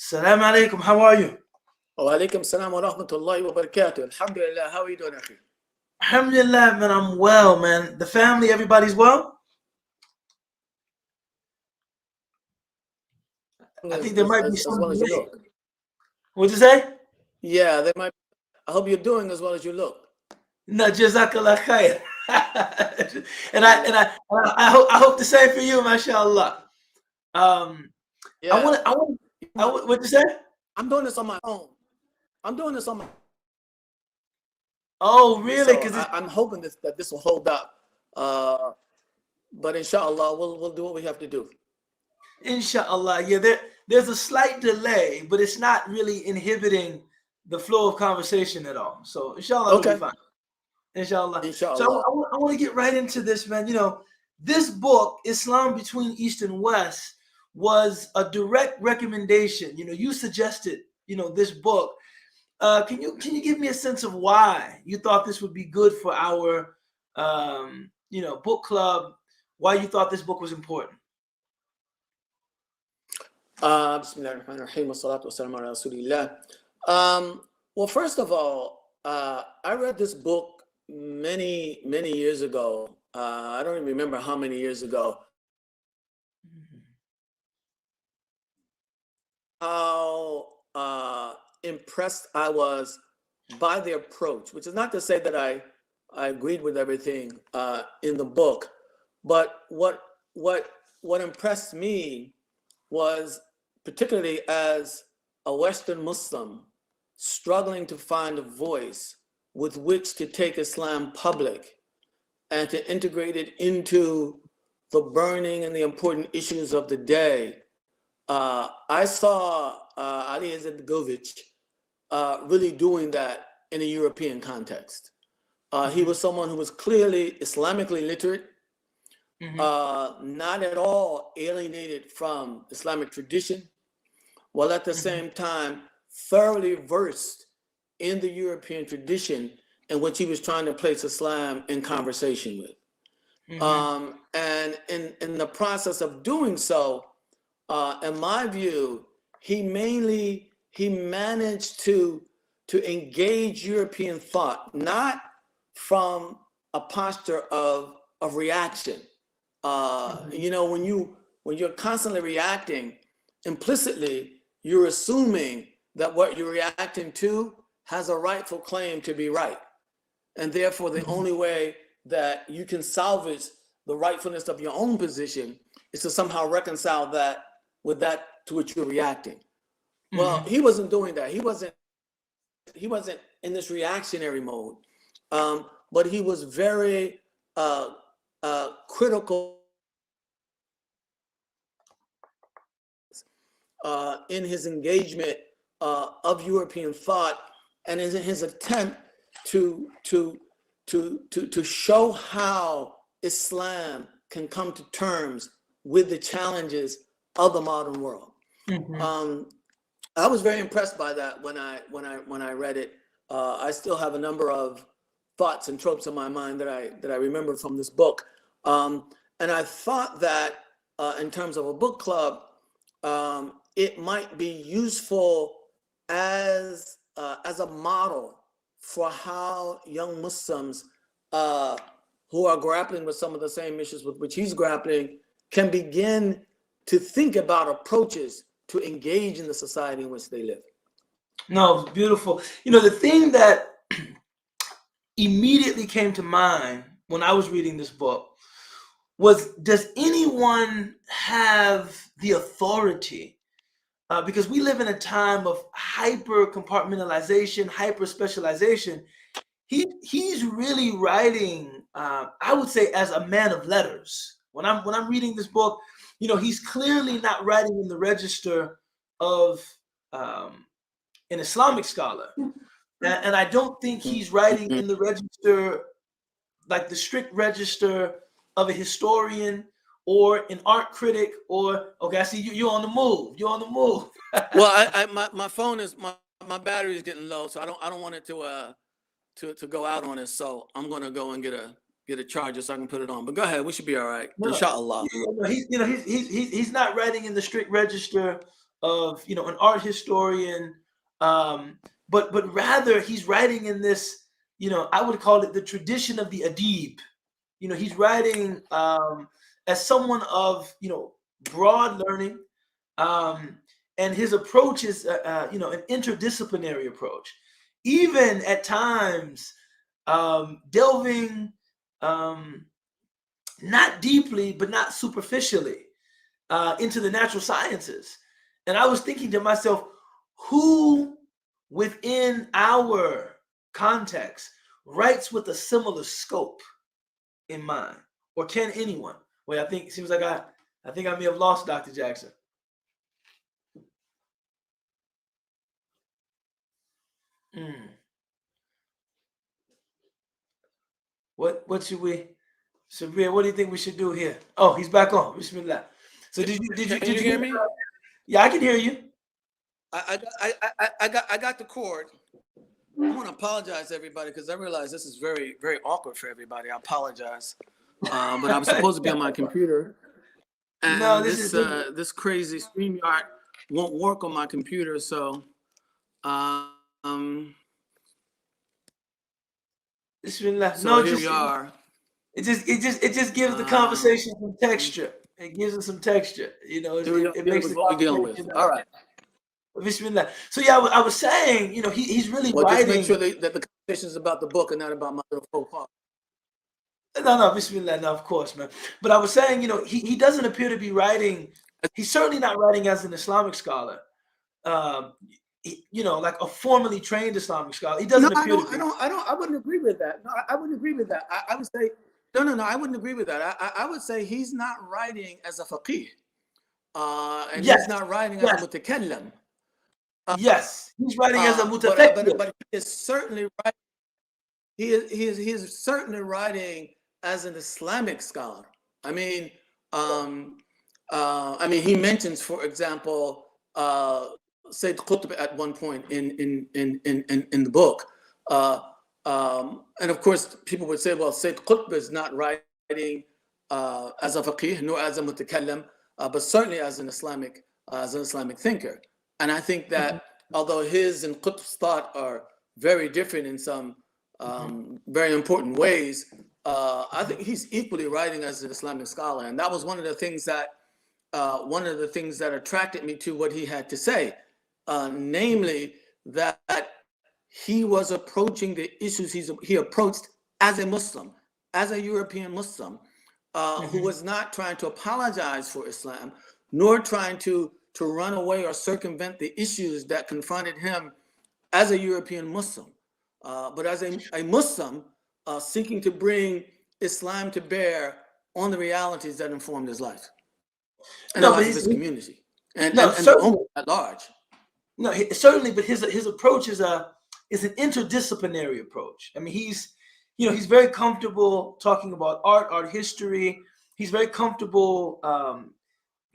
Assalamu alaikum. How are you? Wa alaikum salam wa rahmatullahi wa barakatuh. Alhamdulillah. How are you doing, akhi? Alhamdulillah, man. I'm well, man. The family, everybody's well? I think there might be As well some as you delay. look. What'd you say? Yeah, they might. I hope you're doing as well as you look. No, jazakallah khair. I hope the same for you, mashallah. Yeah. What'd you say? I'm doing this on my own. I'm doing this on my. Oh, really? So I'm hoping that this will hold up. But inshallah, we'll do what we have to do. Inshallah, yeah. There's a slight delay, but it's not really inhibiting the flow of conversation at all. So inshallah, Okay. it'll be fine. Inshallah. Inshallah. So I want to get right into this, man. You know, this book, Islam Between East and West, was a direct recommendation. You know, you suggested, this book. Can you give me a sense of why you thought this would be good for our, book club? Why you thought this book was important? Bismillahirrahmanirrahim. Wassalatu wassalamu ala rasulillah. Well, first of all, I read this book many years ago. I don't even remember how many years ago. How impressed I was by the approach, which is not to say that I agreed with everything in the book, but what impressed me was, particularly as a Western Muslim struggling to find a voice with which to take Islam public and to integrate it into the burning and the important issues of the day. I saw Ali Izetbegovic really doing that in a European context. He was someone who was clearly Islamically literate, not at all alienated from Islamic tradition, while at the same time thoroughly versed in the European tradition in which he was trying to place Islam in conversation with. And in the process of doing so, in my view, he managed to engage European thought, not from a posture of reaction. When you're constantly reacting, implicitly you're assuming that what you're reacting to has a rightful claim to be right, and therefore the only way that you can salvage the rightfulness of your own position is to somehow reconcile that with that to which you're reacting. Well, he wasn't doing that. He wasn't in this reactionary mode, but he was very critical in his engagement of European thought, and in his attempt to show how Islam can come to terms with the challenges of the modern world. I was very impressed by that when I read it. I still have a number of thoughts and tropes in my mind that I remember from this book, and I thought that in terms of a book club, it might be useful as a model for how young Muslims who are grappling with some of the same issues with which he's grappling can begin to think about approaches to engage in the society in which they live. No, it's beautiful. The thing that immediately came to mind when I was reading this book was, does anyone have the authority? Because we live in a time of hyper compartmentalization, hyper specialization. He's really writing, I would say, as a man of letters. When I'm reading this book, he's clearly not writing in the register of an Islamic scholar, and I don't think he's writing in the register, like the strict register of a historian or an art critic, or I see you're on the move. You're on the move. Well, my phone is my battery is getting low, so I don't want it to go out on us. So I'm gonna go and get a charger so I can put it on. But go ahead, we should be all right. No, Inshallah. he's not writing in the strict register of, you know, an art historian, but rather he's writing in this, you know, I would call it the tradition of the adib. You know, he's writing as someone of, you know, broad learning, um, and his approach is, you know, an interdisciplinary approach, even at times delving um, not deeply, but not superficially into the natural sciences. And I was thinking to myself, who within our context writes with a similar scope in mind, or can anyone? Wait, I think it seems like I think I may have lost Dr. Jackson. Mm. What should we, Sabria? What do you think we should do here? Oh, he's back on. Bismillah. So Can you hear me? Yeah, I can hear you. I got the cord. I want to apologize to everybody because I realize this is very, very awkward for everybody. I apologize. But I was supposed to be on my computer, and No, this crazy StreamYard won't work on my computer. So, Bismillah. so No, here just we are. it just gives the conversation some texture. It gives it some texture. You know, it makes the what we're dealing with. conversation. All right. Bismillah. So yeah, I was saying, you know, he's really Well, just make writing. sure that the conversation is about the book and not about my little faux pas. No, Bismillah, no, of course, man. But I was saying, you know, he doesn't appear to be writing. He's certainly not writing as an Islamic scholar. Um, you know, like a formally trained Islamic scholar. He No, doesn't appear to be. I wouldn't agree with that. No, I wouldn't agree with that. I would say, no, I wouldn't agree with that. I would say he's not writing as a faqih, and Yes, he's not writing as a yes, mutakallim. yes. He's writing as a mutafakkir. But he is certainly right. He is certainly writing as an Islamic scholar. I mean, he mentions, for example, Sayyid Qutb at one point in the book, and of course, people would say, well, Sayyid Qutb is not writing as a faqih nor as a mutakallim, but certainly as an Islamic thinker. And I think that although his and Qutb's thought are very different in some very important ways, I think he's equally writing as an Islamic scholar, and that was one of the things that attracted me to what he had to say, namely that he was approaching the issues he approached as a Muslim, as a European Muslim, who was not trying to apologize for Islam, nor trying to run away or circumvent the issues that confronted him as a European Muslim, but as a Muslim seeking to bring Islam to bear on the realities that informed his life and the life of his community and the Ummah at large. No, certainly, but his approach is an interdisciplinary approach. I mean, he's very comfortable talking about art history. He's very comfortable,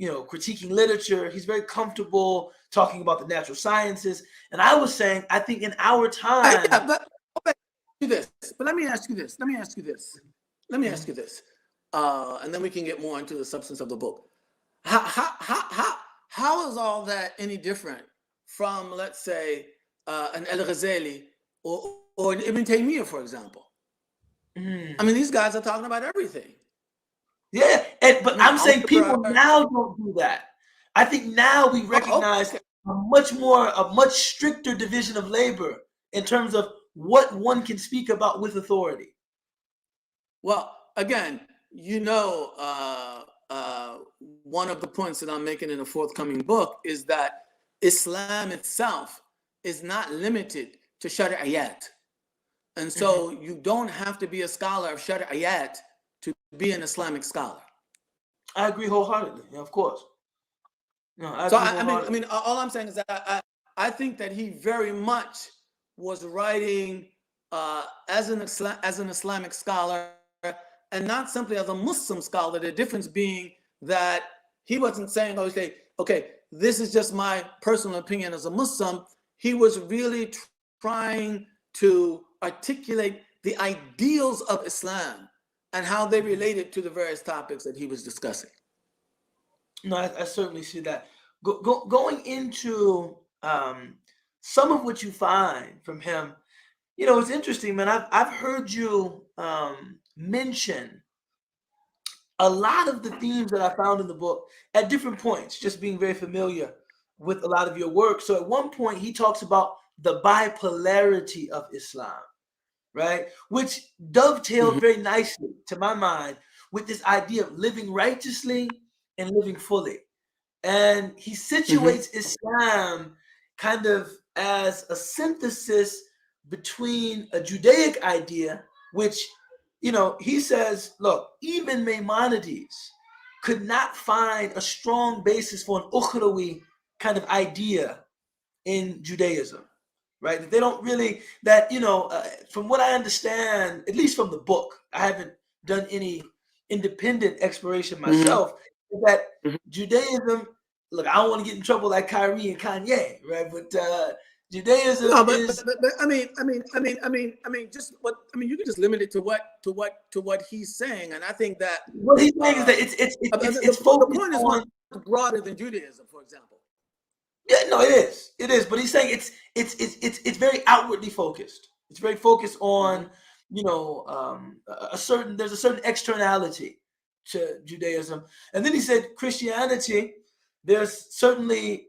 critiquing literature. He's very comfortable talking about the natural sciences. And I was saying, I think in our time, let me ask you this, and then we can get more into the substance of the book. How is all that any different from, let's say, an Al-Ghazali or an Ibn Taymiyyah, for example? I mean, these guys are talking about everything. Yeah, but I'm saying people now don't do that. I think now we recognize a much stricter division of labor in terms of what one can speak about with authority. Well, again, one of the points that I'm making in the forthcoming book is that Islam itself is not limited to Shari'iyat. And so you don't have to be a scholar of Shari'iyat to be an Islamic scholar. I agree wholeheartedly. Yeah, of course. No, I mean, all I'm saying is that I think that he very much was writing as an Islamic scholar and not simply as a Muslim scholar. The difference being that he wasn't saying, okay, this is just my personal opinion as a Muslim. He was really trying to articulate the ideals of Islam and how they related to the various topics that he was discussing. No, I certainly see that. going into some of what you find from him, it's interesting, man. I've heard you mention a lot of the themes that I found in the book at different points, just being very familiar with a lot of your work. So at one point, he talks about the bipolarity of Islam, right? Which dovetailed Mhm. very nicely, to my mind, with this idea of living righteously and living fully. And he Mhm. situates Islam kind of as a synthesis between a Judaic idea, which, he says, look, even Maimonides could not find a strong basis for an ukhrawi kind of idea in Judaism, right? That they don't really, that, from what I understand, at least from the book, I haven't done any independent exploration Mhm. myself, is that Mhm. Judaism, look, I don't want to get in trouble like Kyrie and Kanye, right? But Judaism No, is but just what I mean. You can just limit it to what he's saying, and I think that what he's saying is that uh, it's the focused point is much on. broader than Judaism, for example. Yeah, no, it is. But he's saying it's very outwardly focused. It's very focused Mhm. on a certain there's a certain externality to Judaism, and then he said Christianity. There's certainly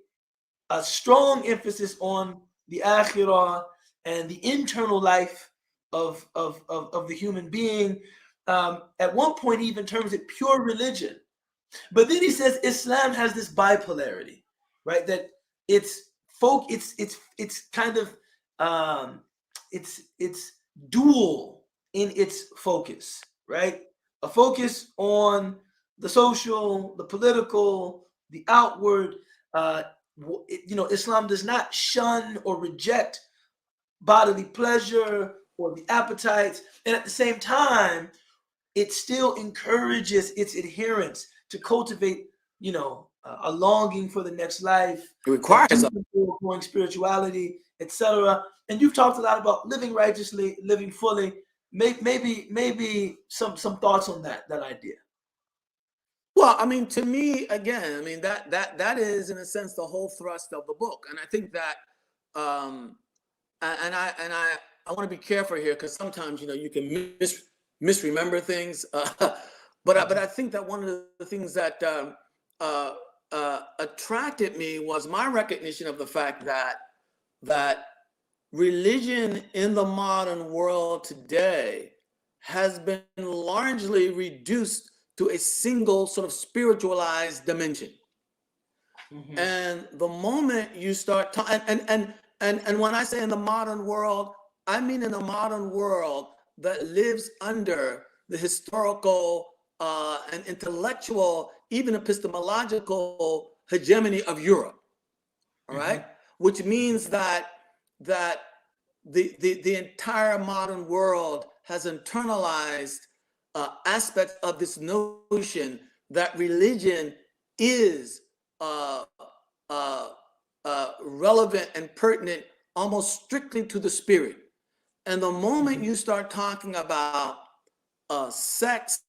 a strong emphasis on the akhirah and the internal life of the human being. At one point, he even terms it pure religion. But then he says Islam has this bipolarity, right? That it's it's kind of it's dual in its focus, right? A focus on the social, the political, the outward. Islam does not shun or reject bodily pleasure or the appetites, and at the same time, it still encourages its adherents to cultivate, a longing for the next life, It a requires deep and growing spirituality, etc. And you've talked a lot about living righteously, living fully. Maybe some thoughts on that idea. Well, I mean, to me, again, I mean that is in a sense the whole thrust of the book, and I think that, um, and I want to be careful here because sometimes you can misremember things, but I think that one of the things that uh, attracted me was my recognition of the fact that religion in the modern world today has been largely reduced to a single sort of spiritualized dimension. Mm-hmm. And the moment you start and when I say in the modern world, I mean in the modern world that lives under the historical and intellectual, even epistemological hegemony of Europe. All Mm-hmm. right, which means that the entire modern world has internalized aspects of this notion that religion is uh, uh, relevant and pertinent almost strictly to the spirit. And the moment Mm-hmm. you start talking about sex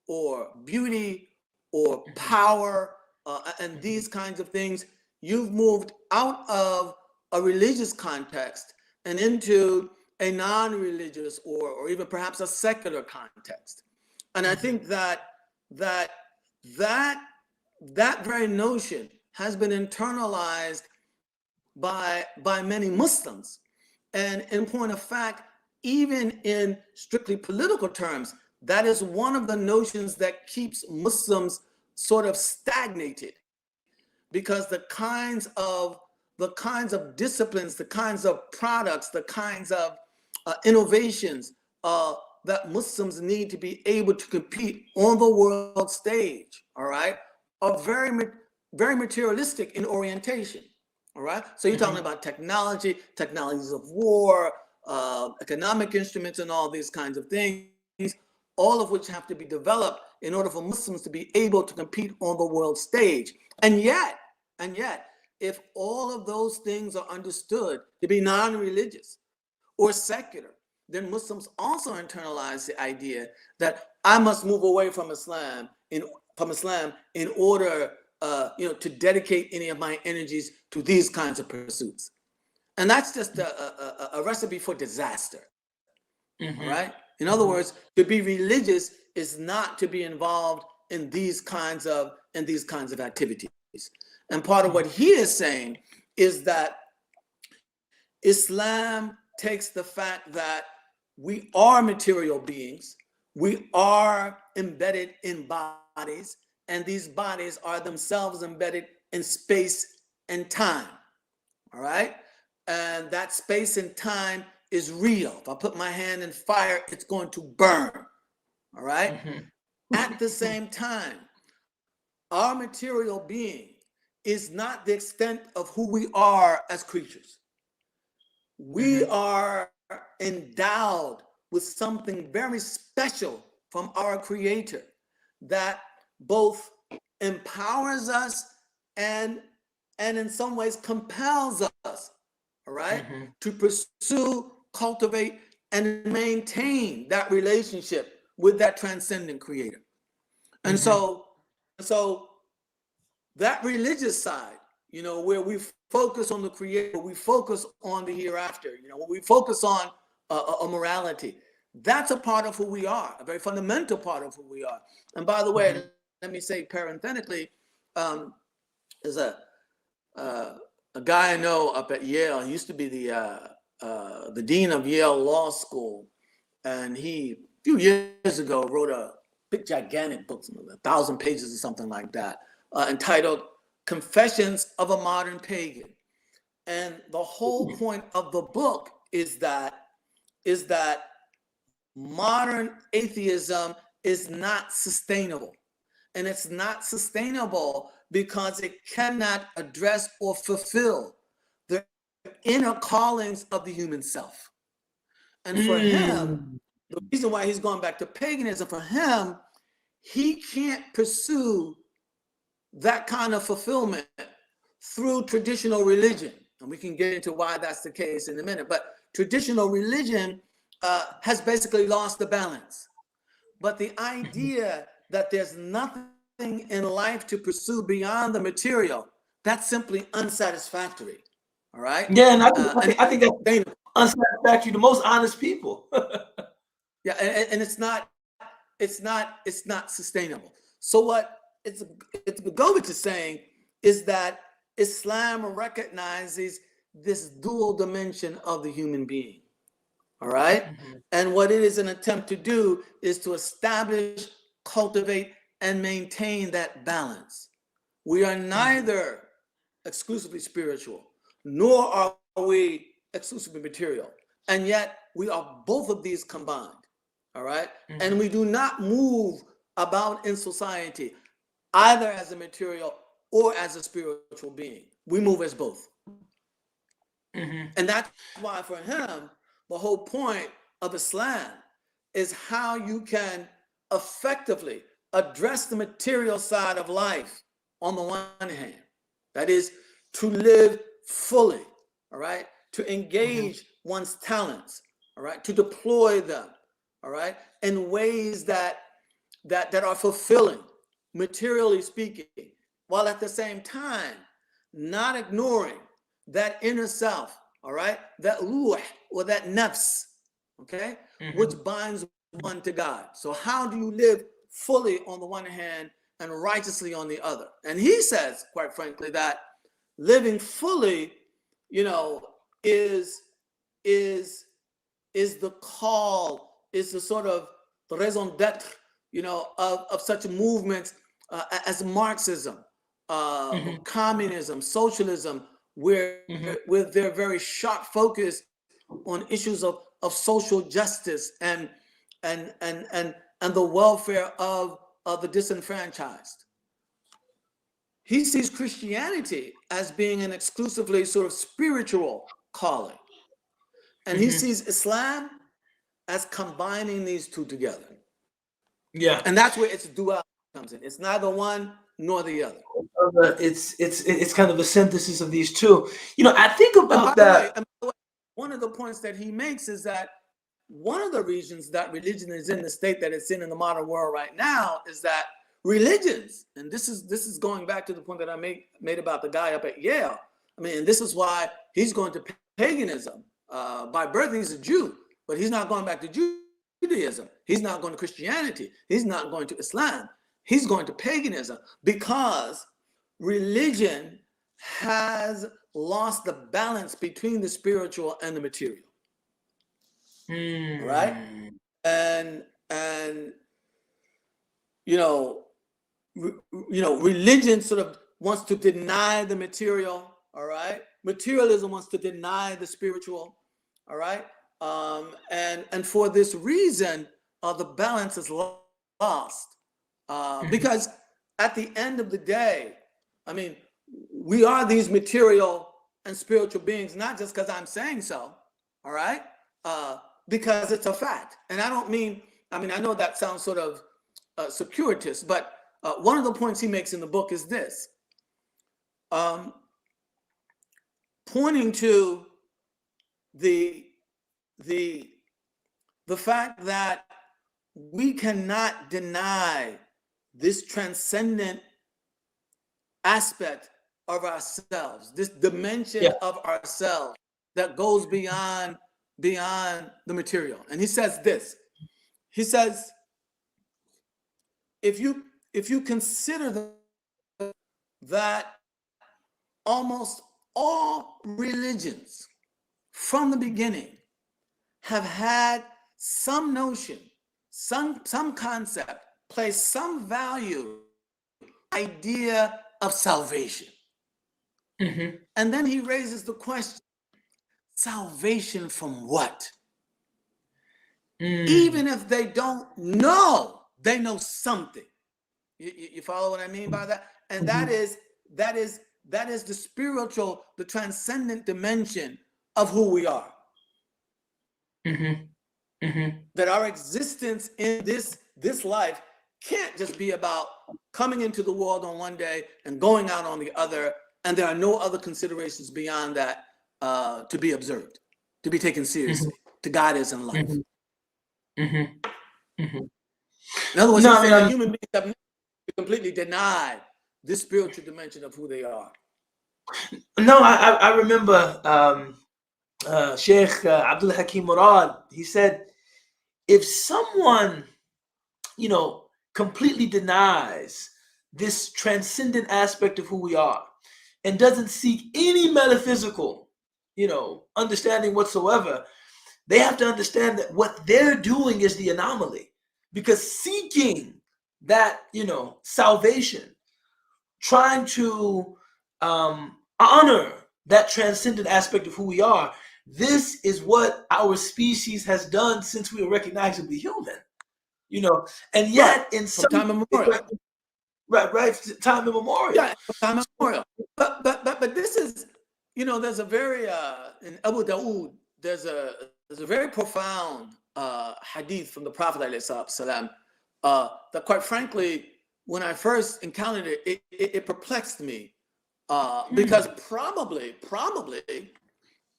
or beauty or power and Mm-hmm. these kinds of things, you've moved out of a religious context and into a non-religious or even perhaps a secular context. And I Mm-hmm. think that that that very notion has been internalized by many Muslims. And in point of fact, even in strictly political terms, that is one of the notions that keeps Muslims sort of stagnated because the kinds of disciplines, the kinds of products, the kinds of innovations that Muslims need to be able to compete on the world stage, all right, are very materialistic in orientation. All right. So you're talking Mm-hmm. about technology, technologies of war, economic instruments, and all these kinds of things, all of which have to be developed in order for Muslims to be able to compete on the world stage. And yet, if all of those things are understood to be non-religious or secular, then Muslims also internalize the idea that I must move away from Islam in order to dedicate any of my energies to these kinds of pursuits. And that's just a recipe for disaster. All right. In other words, to be religious is not to be involved in these kinds of activities. And part of what he is saying is that Islam takes the fact that we are material beings, we are embedded in bodies, and these bodies are themselves embedded in space and time. All right. And that space and time is real. If I put my hand in fire, it's going to burn. All right. At the same time, our material being is not the extent of who we are as creatures. We are endowed with something very special from our Creator that both empowers us and in some ways compels us, all right, to pursue, cultivate, and maintain that relationship with that transcendent Creator. And so that religious side, where we focus on the Creator, we focus on the hereafter, when we focus on a morality, that's a part of who we are, a very fundamental part of who we are. And by the way, let me say parenthetically, there's a guy I know up at Yale. He used to be the dean of Yale Law School, and he, a few years ago, wrote a big, gigantic book, 1,000 pages or something like that, entitled Confessions of a Modern Pagan. And the whole point of the book is that modern atheism is not sustainable. And it's not sustainable because it cannot address or fulfill the inner callings of the human self. And for him, the reason why he's going back to paganism, for him, he can't pursue that kind of fulfillment through traditional religion. And we can get into why that's the case in a minute. But traditional religion has basically lost the balance. But the idea that there's nothing in life to pursue beyond the material, that's simply unsatisfactory. All right? Yeah, and I think that's unsatisfactory to most honest people. Yeah, and it's not sustainable. So what it's Begovich is saying is that Islam recognizes this dual dimension of the human being. All right? And what it is an attempt to do is to establish, cultivate, and maintain that balance. We are neither exclusively spiritual, nor are we exclusively material. And yet we are both of these combined. All right? And we do not move about in society either as a material or as a spiritual being. We move as both. And that's why for him, the whole point of Islam is how you can effectively address the material side of life on the one hand. That is to live fully, all right? To engage one's talents, all right? To deploy them, all right? In ways that are fulfilling, materially speaking, while at the same time not ignoring that inner self, all right, that ruh or that nafs, okay, which binds one to God. So how do you live fully on the one hand and righteously on the other? And he says, quite frankly, that living fully, is the call, is the sort of the raison d'etre, of such movements as Marxism, communism, socialism, where with their very sharp focus on issues of social justice and the welfare of the disenfranchised. He sees Christianity as being an exclusively sort of spiritual calling. And he sees Islam as combining these two together. Yeah. And that's where its duality comes in. It's neither one nor the other. It's kind of a synthesis of these two. I think about that. One of the points that he makes is that one of the reasons that religion is in the state that it's in the modern world right now is that religions, and this is going back to the point that I made about the guy up at Yale. I mean, and this is why he's going to paganism. By birth, he's a Jew, but he's not going back to Judaism. He's not going to Christianity. He's not going to Islam. He's going to paganism because religion has lost the balance between the spiritual and the material. Right? And religion sort of wants to deny the material. All right, materialism wants to deny the spiritual. All right, and for this reason, the balance is lost because at the end of the day, I mean, we are these material and spiritual beings, not just because I'm saying so. All right, because it's a fact, and I don't mean. I mean, I know that sounds sort of circuitous, but one of the points he makes in the book is this. Pointing to the fact that we cannot deny this transcendent aspect of ourselves, this dimension of ourselves that goes beyond the material. And he says this. He says, if you consider that almost all religions from the beginning have had some notion, some concept, place some value, idea of salvation. And then he raises the question, salvation from what? Even if they don't know, they know something. You follow what I mean by that? And that is the spiritual, the transcendent dimension of who we are. That our existence in this life can't just be about coming into the world on one day and going out on the other, and there are no other considerations beyond that to be observed, to be taken seriously, to guide us in life. In other words, he's saying that human beings have completely denied this spiritual dimension of who they are. No, I remember Sheikh Abdul Hakim Murad. He said, if someone, completely denies this transcendent aspect of who we are and doesn't seek any metaphysical, understanding whatsoever, they have to understand that what they're doing is the anomaly, because seeking that, salvation, trying to honor that transcendent aspect of who we are, this is what our species has done since we were recognizably human, and yet in some time immemorial. Right, time immemorial. Yeah, time immemorial. But this is, there's a very in Abu Dawood, there's a very profound hadith from the Prophet ﷺ, that quite frankly, when I first encountered it, it perplexed me because probably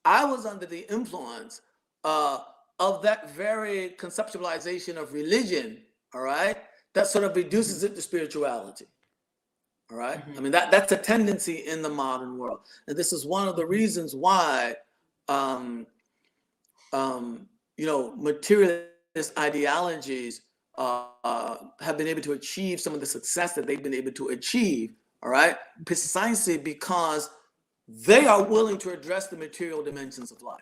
I was under the influence of that very conceptualization of religion, all right, that sort of reduces it to spirituality. All right. I mean, that's a tendency in the modern world. And this is one of the reasons why, materialist ideologies have been able to achieve some of the success that they've been able to achieve. All right. Precisely because they are willing to address the material dimensions of life.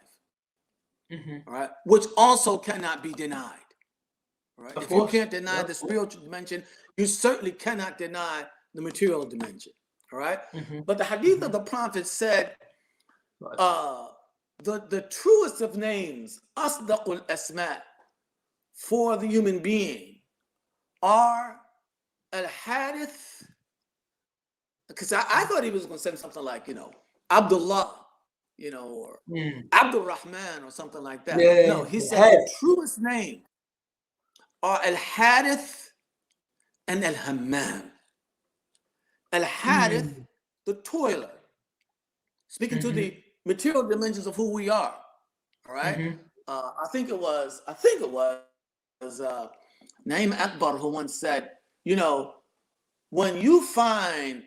All right. Which also cannot be denied. All right. If you can't deny the spiritual dimension, you certainly cannot deny the material dimension. All right. But the hadith of the Prophet said, the truest of names, asdaqul asma, for the human being are al-hadith. Because I thought he was going to say something like, Abdullah, or Abdul Rahman or something like that. No, he said the truest name are al-hadith and al-hammam. Al-hadith, the toiler, speaking to the material dimensions of who we are. All right. I think it was Naim Akbar who once said, when you find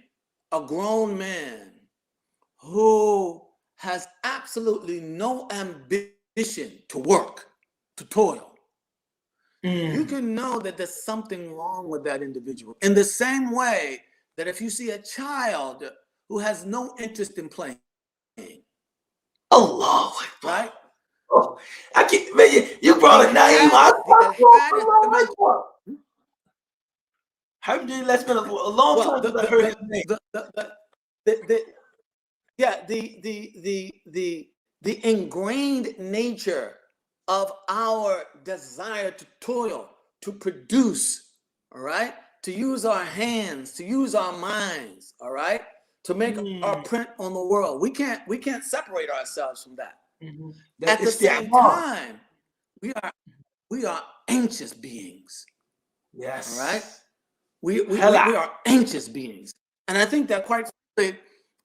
a grown man who has absolutely no ambition to work, to toil, you can know that there's something wrong with that individual. In the same way that if you see a child who has no interest in playing, Allah, right? Oh, I can't, man, you brought a name. Alhamdulillah, it's been a long time since I heard his name. The ingrained nature of our desire to toil, to produce, all right, to use our hands, to use our minds, all right, to make our print on the world. We can't separate ourselves from that. At the same time, we are anxious beings. Yes. All right. We are anxious beings, and I think that quite frankly,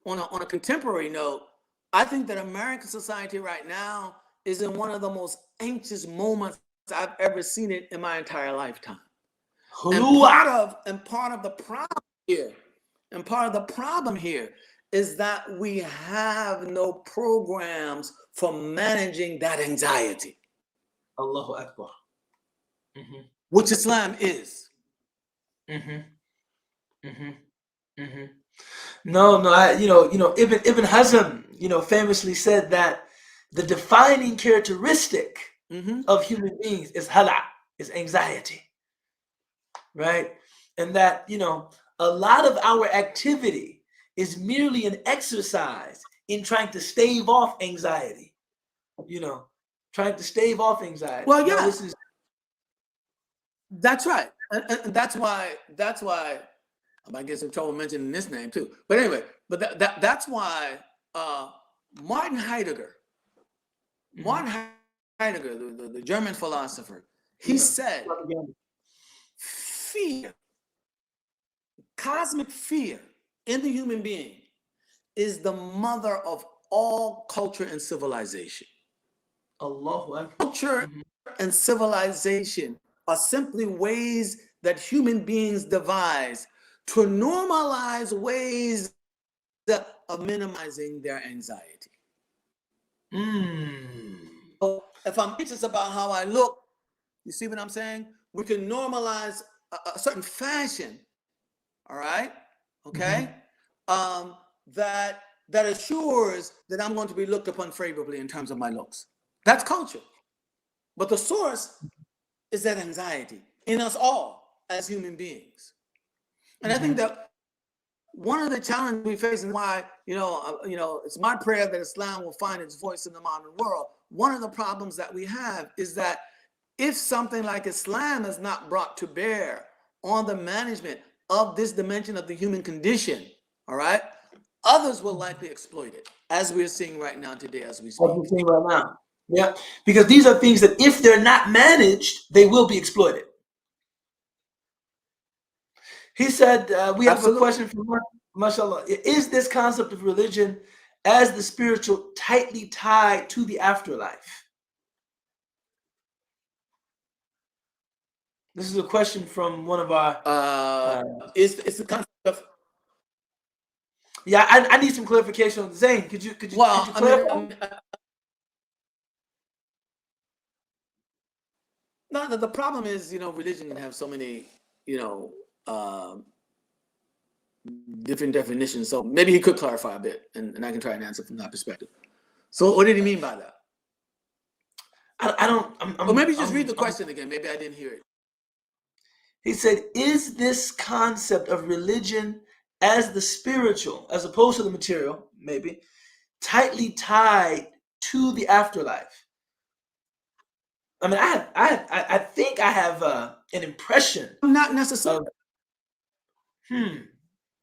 on a contemporary note, I think that American society right now is in one of the most anxious moments I've ever seen it in my entire lifetime. And part of the problem here is that we have no programs for managing that anxiety. Allahu Akbar. Which Islam is. No, Ibn Hazm, famously said that the defining characteristic of human beings is hala, is anxiety, right? And that, a lot of our activity is merely an exercise in trying to stave off anxiety, trying to stave off anxiety. Well, yeah, that's right. And that's why I might get some trouble mentioning this name too. But anyway, that's why Martin Heidegger, the German philosopher, he said, fear, cosmic fear in the human being is the mother of all culture and civilization. Allahu Akbar. Culture and civilization are simply ways that human beings devise to normalize ways of minimizing their anxiety. So if I'm anxious about how I look, you see what I'm saying? We can normalize a certain fashion, all right? Okay? That assures that I'm going to be looked upon favorably in terms of my looks. That's culture. But the source is that anxiety in us all as human beings. And I think that one of the challenges we face, and why, it's my prayer that Islam will find its voice in the modern world. One of the problems that we have is that if something like Islam is not brought to bear on the management of this dimension of the human condition, all right, others will likely exploit it, as we're seeing right now today, as we speak. As we're seeing right now. Yeah, because these are things that if they're not managed, they will be exploited. He said, we have a question from Mashallah. Is this concept of religion as the spiritual tightly tied to the afterlife? This is a question from one of our... It's the concept of... Yeah, I need some clarification. Zain, could you clarify? No, the problem is, religion can have so many, different definitions. So maybe he could clarify a bit, and I can try and answer from that perspective. So what did he mean by that? I don't... Or maybe just read the question again. Maybe I didn't hear it. He said, is this concept of religion as the spiritual, as opposed to the material, maybe, tightly tied to the afterlife? I mean, I think I have an impression. Not necessarily.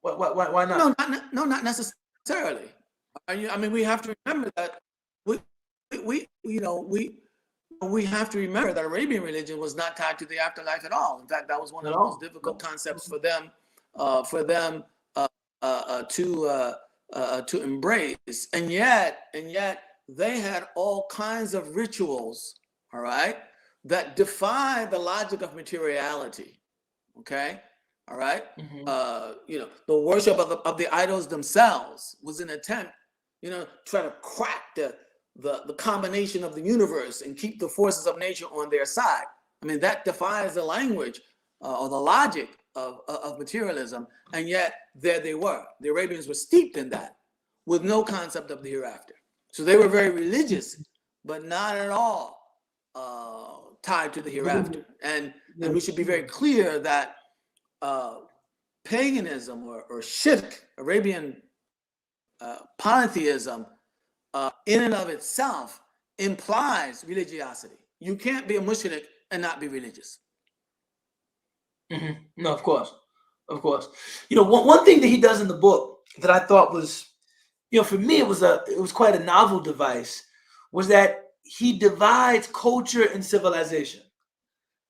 Why not? No, not necessarily. I mean, we have to remember that we have to remember that Arabian religion was not tied to the afterlife at all. In fact, that was one of the most difficult concepts for them to embrace. And yet they had all kinds of rituals, all right, that defy the logic of materiality. Okay, all right? Mm-hmm. The worship of the idols themselves was an attempt, try to crack the combination of the universe and keep the forces of nature on their side. I mean, that defies the language or the logic of materialism, and yet there they were. The Arabians were steeped in that with no concept of the hereafter. So they were very religious, but not at all tied to the hereafter. And we should be very clear that paganism or shirk, Arabian polytheism, in and of itself implies religiosity. You can't be a mushrik and not be religious. Mm-hmm. No, of course. One thing that he does in the book that I thought was, for me, it was quite a novel device, was that he divides culture and civilization,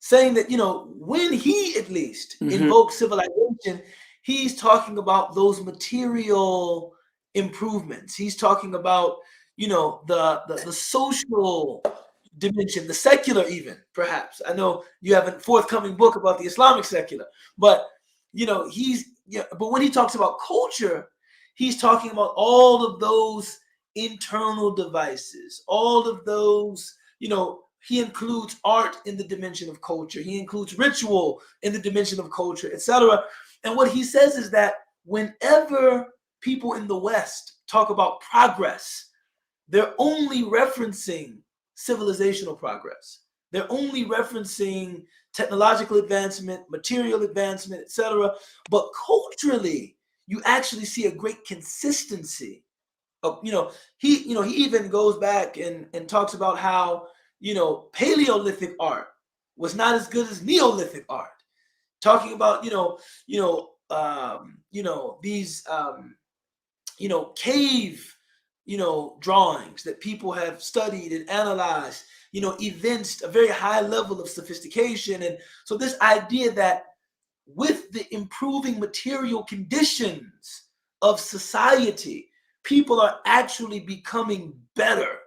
saying that, when he at least invokes civilization, he's talking about those material improvements. He's talking about, the social dimension, the secular even, perhaps. I know you have a forthcoming book about the Islamic secular, but, but when he talks about culture, he's talking about all of those internal devices, all of those, he includes art in the dimension of culture. He includes ritual in the dimension of culture, etc. And what he says is that whenever people in the West talk about progress, they're only referencing civilizational progress. They're only referencing technological advancement, material advancement, etc. But culturally, you actually see a great consistency of, he even goes back and talks about how, Paleolithic art was not as good as Neolithic art. Talking about, these, cave, drawings that people have studied and analyzed, evinced a very high level of sophistication. And so this idea that with the improving material conditions of society, people are actually becoming better.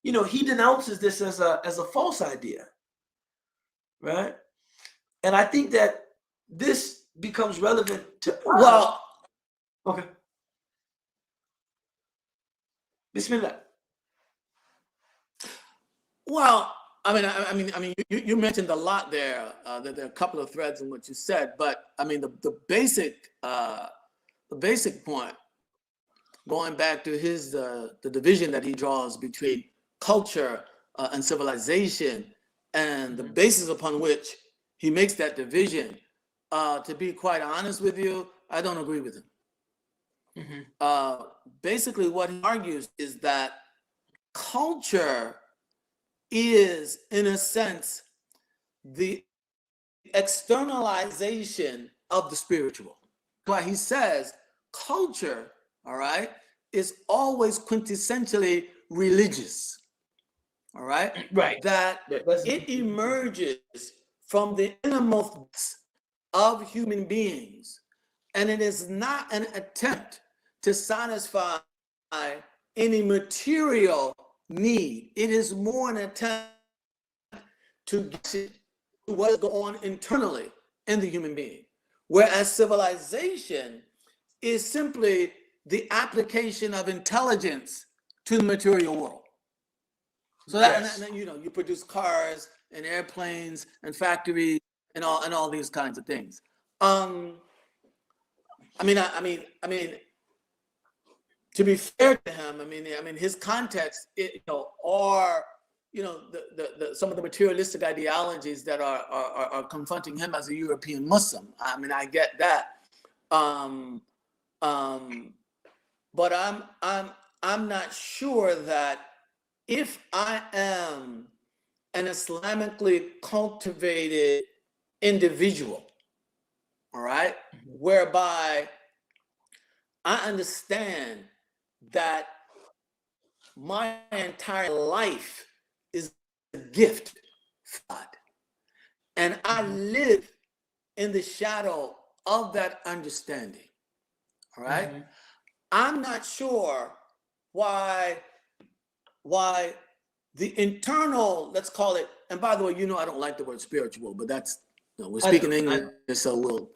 He denounces this as a false idea, right? And I think that this becomes relevant to okay. Bismillah. Well, you mentioned a lot there. That there are a couple of threads in what you said, but I mean, the basic point, going back to his the division that he draws between culture and civilization, and the basis upon which he makes that division. To be quite honest with you, I don't agree with him. Basically, what he argues is that culture is, in a sense, the externalization of the spiritual. Why he says culture, all right, is always quintessentially religious, all right? Right. That it emerges from the innermost of human beings, and it is not an attempt to satisfy any material need. It is more an attempt to get to what's going on internally in the human being. Whereas civilization is simply the application of intelligence to the material world. So that, yes. and you produce cars and airplanes and factories and all these kinds of things. To be fair to him, his context, are some of the materialistic ideologies that are confronting him as a European Muslim. I get that, but I'm not sure that if I am an Islamically cultivated individual, all right, whereby I understand that my entire life is a gift from God, and I live in the shadow of that understanding, all right? I'm not sure why the internal, let's call it, and by the way, I don't like the word spiritual, but that's, we're speaking English, so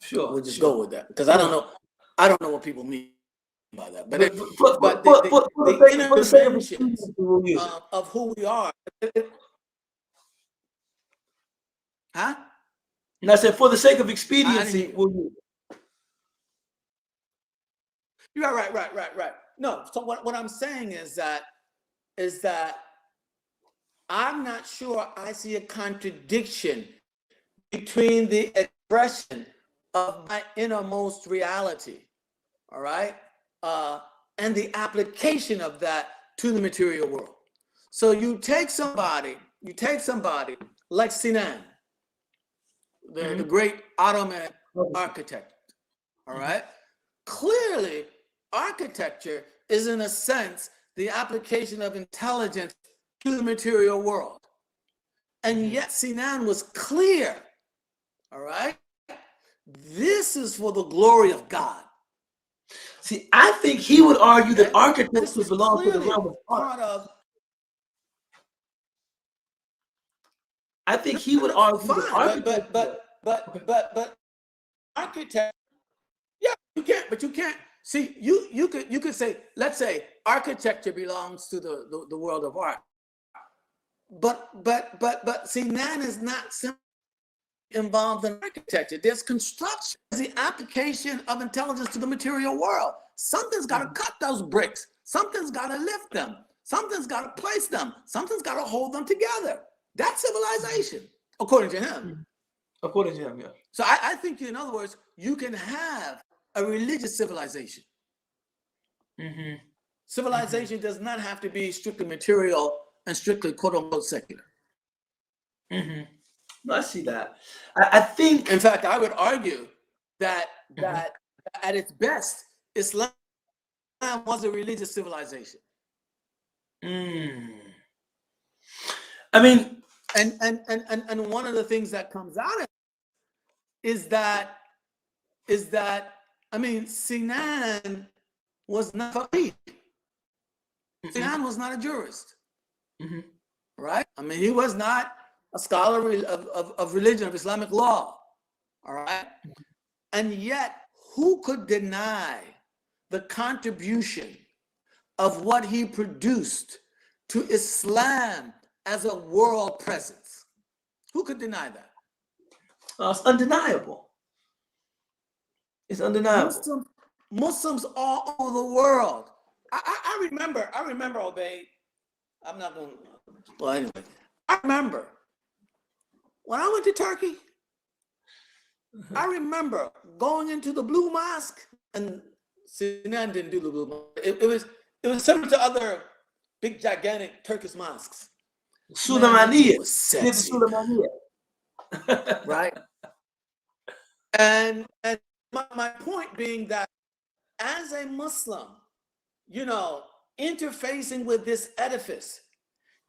Sure, We'll just sure. go with that because I don't know what people mean by that. But For the sake of interdimensions expediency, we'll use it. of who we are, huh? And I said, for the sake of I didn't expediency, hear you. we'll use it. You're right. No, so what I'm saying is that I'm not sure I see a contradiction between the expression of my innermost reality, all right, and the application of that to the material world. So you take somebody like Sinan, the great Ottoman architect, all right? Clearly, architecture is, in a sense, the application of intelligence to the material world. And yet Sinan was clear, all right? This is for the glory of God. See, I think he would argue that This architecture is belongs to the clearly realm of art. part of. I think he would argue that Fine, architecture. but architecture. Yeah, you can't. See, you could say, let's say architecture belongs to the world of art. But Sinan is not simply involved in architecture. There's construction, the application of intelligence to the material world. Something's got to cut those bricks. Something's got to lift them. Something's got to place them. Something's got to hold them together. That's civilization, according to him. According to him, yeah. So I think, in other words, you can have a religious civilization. Civilization does not have to be strictly material and strictly quote unquote secular. No, I see that. I think, in fact, I would argue that at its best, Islam was a religious civilization. I mean, and one of the things that comes out of it is that I mean, Sinan was not a faqih. Sinan was not a jurist, right? I mean, he was not a scholar of religion, of Islamic law, all right? And yet, who could deny the contribution of what he produced to Islam as a world presence? Who could deny that? It's undeniable. It's undeniable. Muslims all over the world. I remember, Obey. I'm not going to, well, anyway. I remember when I went to Turkey, I remember going into the Blue Mosque, and Sinan didn't do the Blue Mosque. It was similar to other big, gigantic Turkish mosques. Suleymaniye. Right? And my point being that as a Muslim, interfacing with this edifice,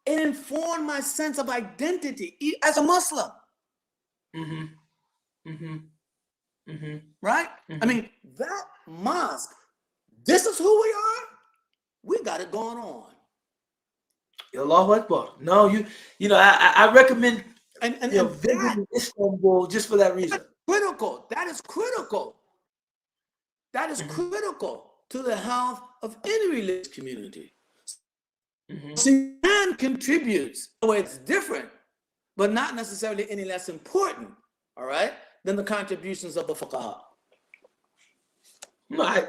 it informed my sense of identity as a Muslim. Right? I mean, that mosque, this is who we are. We got it going on. Allahu Akbar. No, I recommend visiting Istanbul just for that reason. Critical. That is critical. That is critical to the health of any religious community. Sinan contributes. It's different, but not necessarily any less important, all right, than the contributions of the fuqaha. No,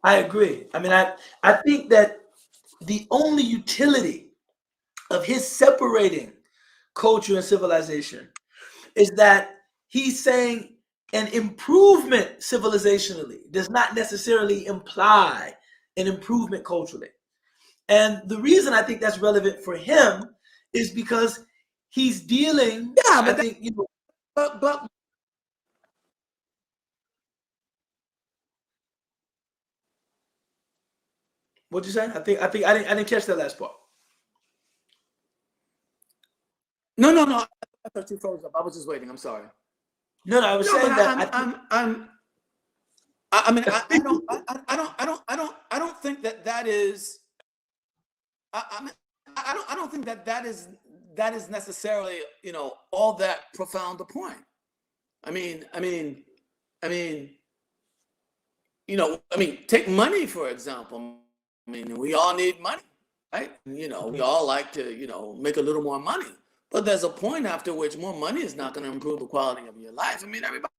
I agree. I mean, I think that the only utility of his separating culture and civilization is that he's saying an improvement civilizationally does not necessarily imply an improvement culturally. And the reason I think that's relevant for him is because he's dealing. Yeah, but but what'd you say? I think I didn't catch that last part. No. I thought you froze up. I was just waiting. I'm sorry. No, I was saying that I don't think that is. I don't think that is necessarily all that profound a point. I mean, I mean, take money, for example. I mean, we all need money, right? We all like to, make a little more money. But there's a point after which more money is not going to improve the quality of your life. I mean, everybody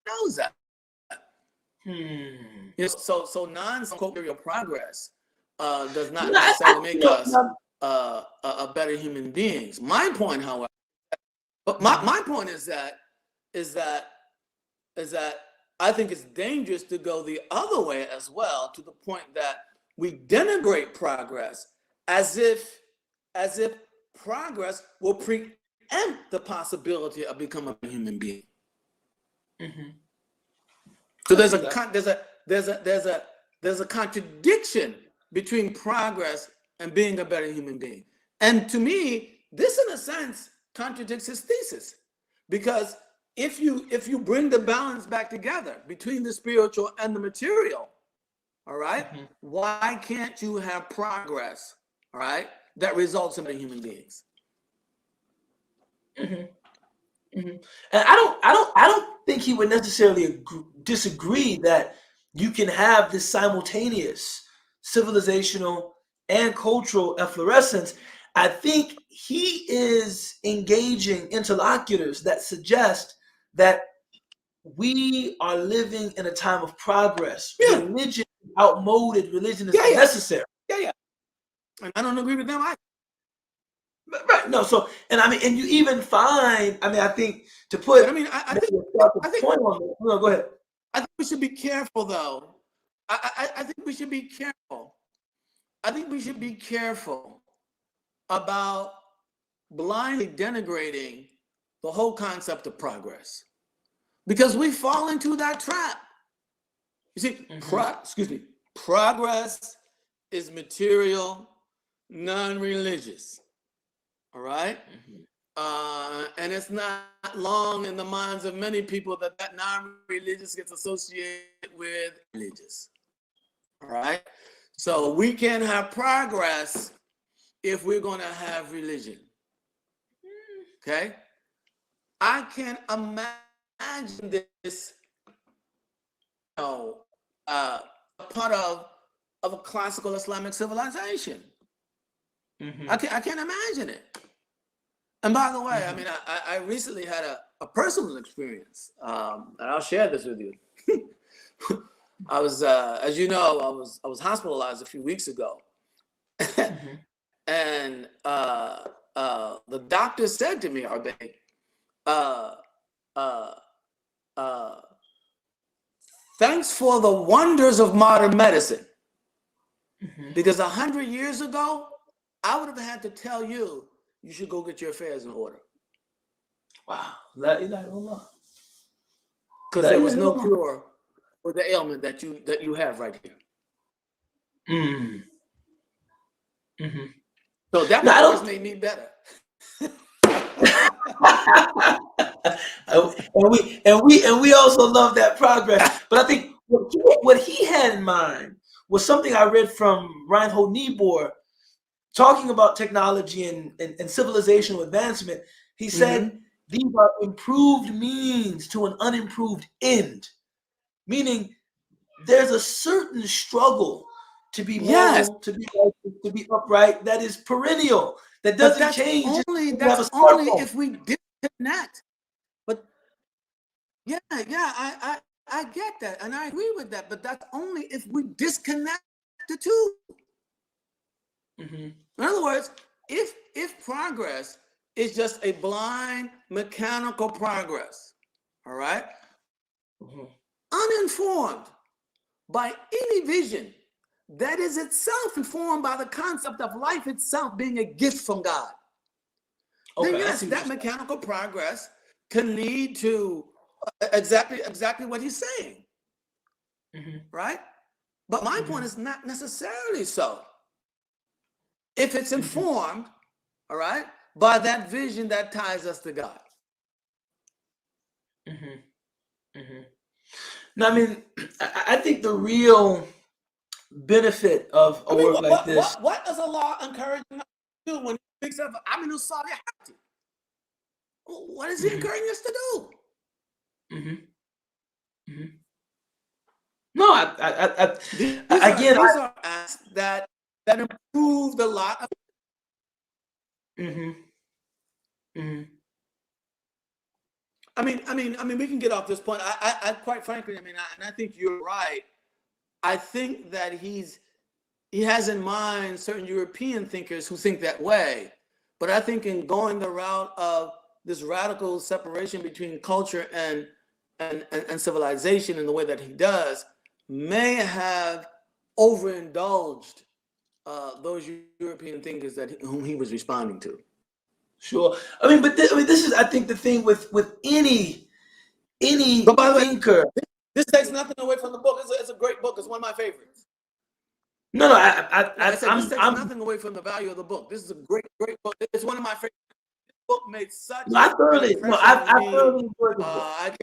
knows that. So non-corporeal progress does not necessarily make us a better human beings. My point, however, my point is that I think it's dangerous to go the other way as well, to the point that we denigrate progress as if progress will preempt the possibility of becoming a human being. So there's a contradiction between progress and being a better human being. And to me, this in a sense contradicts his thesis, because if you bring the balance back together between the spiritual and the material, all right, why can't you have progress, all right, that results in human beings? And I don't think he would necessarily disagree that you can have this simultaneous civilizational and cultural efflorescence. I think he is engaging interlocutors that suggest that we are living in a time of progress. Yeah. Religion, outmoded religion is necessary. Yeah. And I don't agree with them either. Right. No. So, and I mean, and you even find, I think to put, I think point on it. No, go ahead. I think we should be careful, though. I think we should be careful. I think we should be careful about blindly denigrating the whole concept of progress, because we fall into that trap. You see, progress is material, non-religious. All right? And it's not long in the minds of many people that non-religious gets associated with religious. All right? So we can't have progress if we're going to have religion. Okay? I can't imagine this, a part of a classical Islamic civilization. I can't imagine it. And by the way, I mean, I recently had a personal experience, and I'll share this with you. I was, as you know, I was hospitalized a few weeks ago, and the doctor said to me, Arbe, thanks for the wonders of modern medicine, because 100 years ago, I would have had to tell you, you should go get your affairs in order. Wow. La ilaha illallah. Because there was no cure for the ailment that you have right here. So that always made me better. and we also love that progress. But I think what he had in mind was something I read from Reinhold Niebuhr, talking about technology and civilizational advancement. He said these are improved means to an unimproved end, meaning there's a certain struggle to be moral, to be upright, that is perennial, that doesn't change. That's only if we disconnect. But I get that, and I agree with that. But that's only if we disconnect the two. In other words, if progress is just a blind mechanical progress, all right, uninformed by any vision that is itself informed by the concept of life itself being a gift from God, then yes, that mechanical progress can lead to exactly what he's saying, right? But my point is not necessarily so. If it's informed, all right, by that vision that ties us to God. No, I mean, I think the real benefit of a work like this. What does Allah encourage us to do when he picks up Aminu Salihati? What is he encouraging us to do? Mhm. No, These are acts that improved a lot. Mhm. Mhm. I mean, we can get off this point. I quite frankly, and I think you're right. I think that he has in mind certain European thinkers who think that way. But I think in going the route of this radical separation between culture and civilization in the way that he does may have overindulged those European thinkers whom he was responding to. Sure. I mean, but this is, I think, the thing with any But by the way, thinker. this takes nothing away from the book. It's a great book. It's one of my favorites. No, no, I said this takes I'm. nothing away from the value of the book. This is a great book. It's one of my favorite. The book made such No, I an thoroughly. No, impression on I me. thoroughly enjoyed the book. I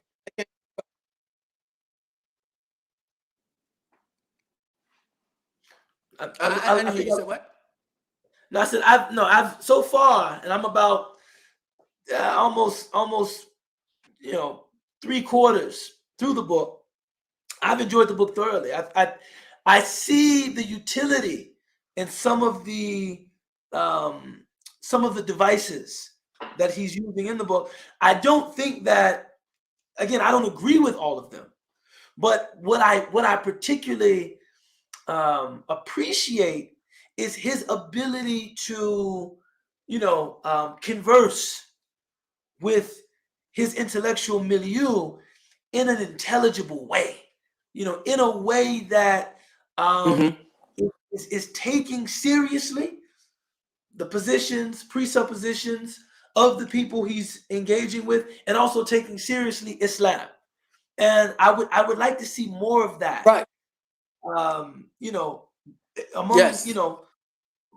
can't, I didn't hear you. Said what? No, I said I've so far, and I'm about almost 3/4 through the book. I've enjoyed the book thoroughly. I see the utility in some of the devices that he's using in the book. I don't think that, again, I don't agree with all of them, but what I particularly appreciate is his ability to converse with his intellectual milieu in an intelligible way, in a way that is taking seriously the positions, presuppositions of the people he's engaging with, and also taking seriously Islam. And I would like to see more of that. Right. Among Yes.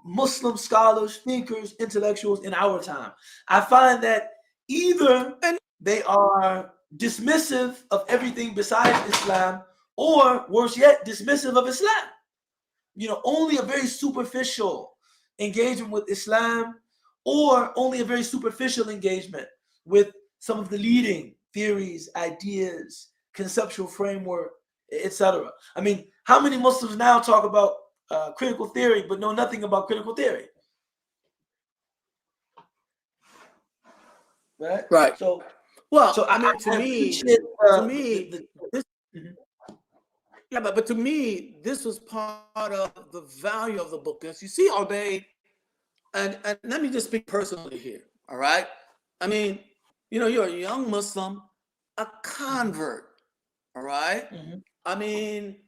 Muslim scholars, thinkers, intellectuals in our time. I find that either they are dismissive of everything besides Islam, or worse yet, dismissive of Islam. Only a very superficial engagement with Islam, or only a very superficial engagement with some of the leading theories, ideas, conceptual framework, etc. I mean, how many Muslims now talk about critical theory but know nothing about critical theory? Right. So, to me, this, Mhm. yeah, but to me, this was part of the value of the book. As you see, Ubayd, and let me just speak personally here. All right. I mean, you're a young Muslim, a convert. All right. Mhm. I mean,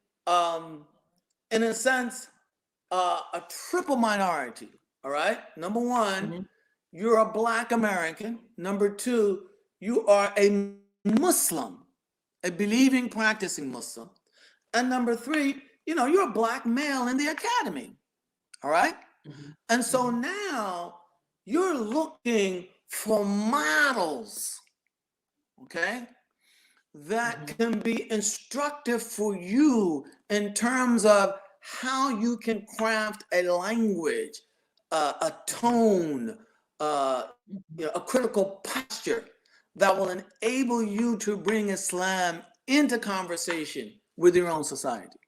in a sense, a triple minority. All right. Number one, Mhm. you're a Black American. Number two, you are a Muslim, a believing, practicing Muslim. And number three, you're a Black male in the academy. All right. Mhm. And so Mhm. now you're looking for models, okay, that Mhm. can be instructive for you in terms of how you can craft a language, a tone, a critical posture that will enable you to bring Islam into conversation with your own society.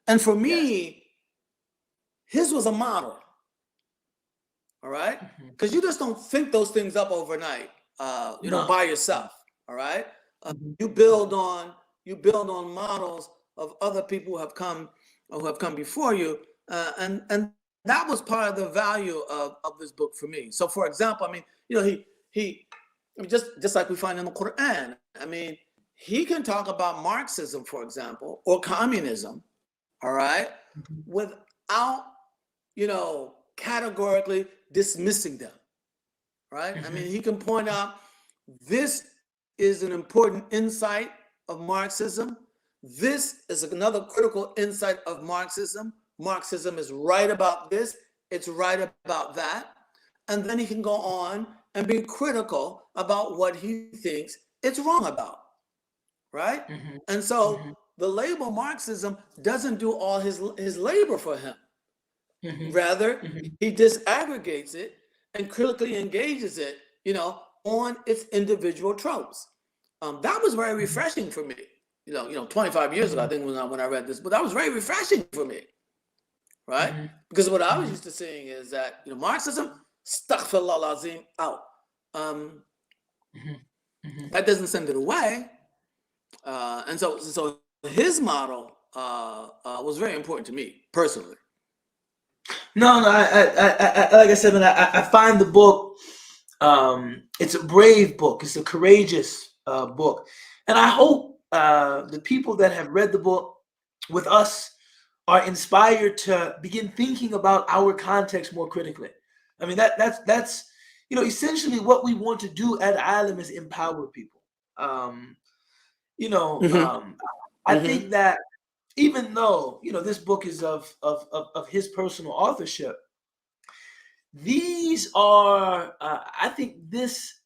And for Yes. me, his was a model, all right? Mhm. Because you just don't think those things up overnight, No. by yourself, all right? Mhm. You build on models of other people who have come before you, and that was part of the value of this book for me. So, for example, I mean, he I mean, just like we find in the Quran, I mean, he can talk about Marxism, for example, or communism, all right, Mhm. without categorically dismissing them, right? I mean, Mhm. he can point out this is an important insight of Marxism. This is another critical insight of Marxism. Marxism is right about this, it's right about that. And then he can go on and be critical about what he thinks it's wrong about, right? Mhm. And so Mhm. the label Marxism doesn't do all his labor for him. Mhm. Rather, Mhm. he disaggregates it and critically engages it, on its individual tropes. That was very Mhm. refreshing for me. 25 years ago, I think when I read this, but that was very refreshing for me, right? Because what I was used to seeing is that Marxism, astaghfirullah azim, out. That doesn't send it away, and so his model was very important to me personally. No, I like I said, man, I find the book. It's a brave book. It's a courageous book, and I hope the people that have read the book with us are inspired to begin thinking about our context more critically. I mean, that's essentially what we want to do at ALIM is empower people. Um, you know, um, I think that even though this book is of his personal authorship, these are I think this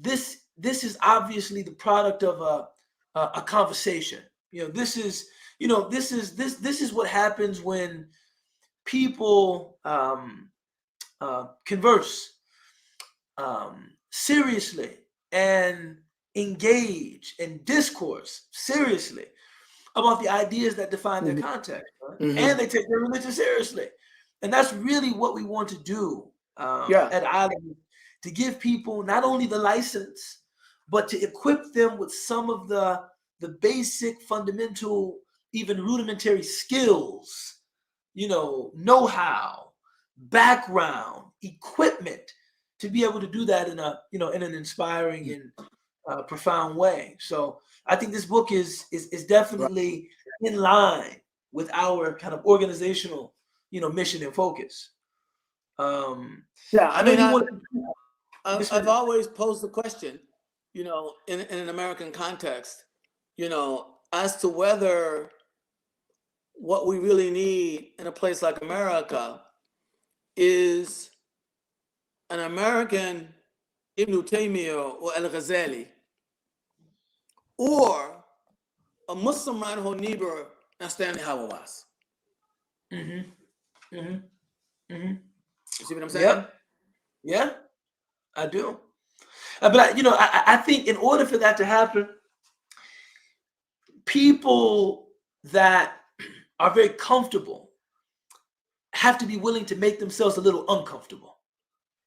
is obviously the product of a conversation. This is what happens when people converse seriously and engage and discourse seriously about the ideas that define their context, right? And they take their religion seriously. And that's really what we want to do at ALIM, to give people not only the license, but to equip them with some of the basic, fundamental, even rudimentary skills, know-how, background, equipment to be able to do that in an inspiring and profound way. So I think this book is definitely in line with our kind of organizational, mission and focus. I I know mean, you want. I've always posed the question, in an American context, as to whether what we really need in a place like America is an American Ibn Taymiyyah or Al-Ghazali, or a Muslim Reinhold Niebuhr and Stanley Hauerwas. You see what I'm saying? Yep. Yeah, I do. But I think in order for that to happen, people that are very comfortable have to be willing to make themselves a little uncomfortable.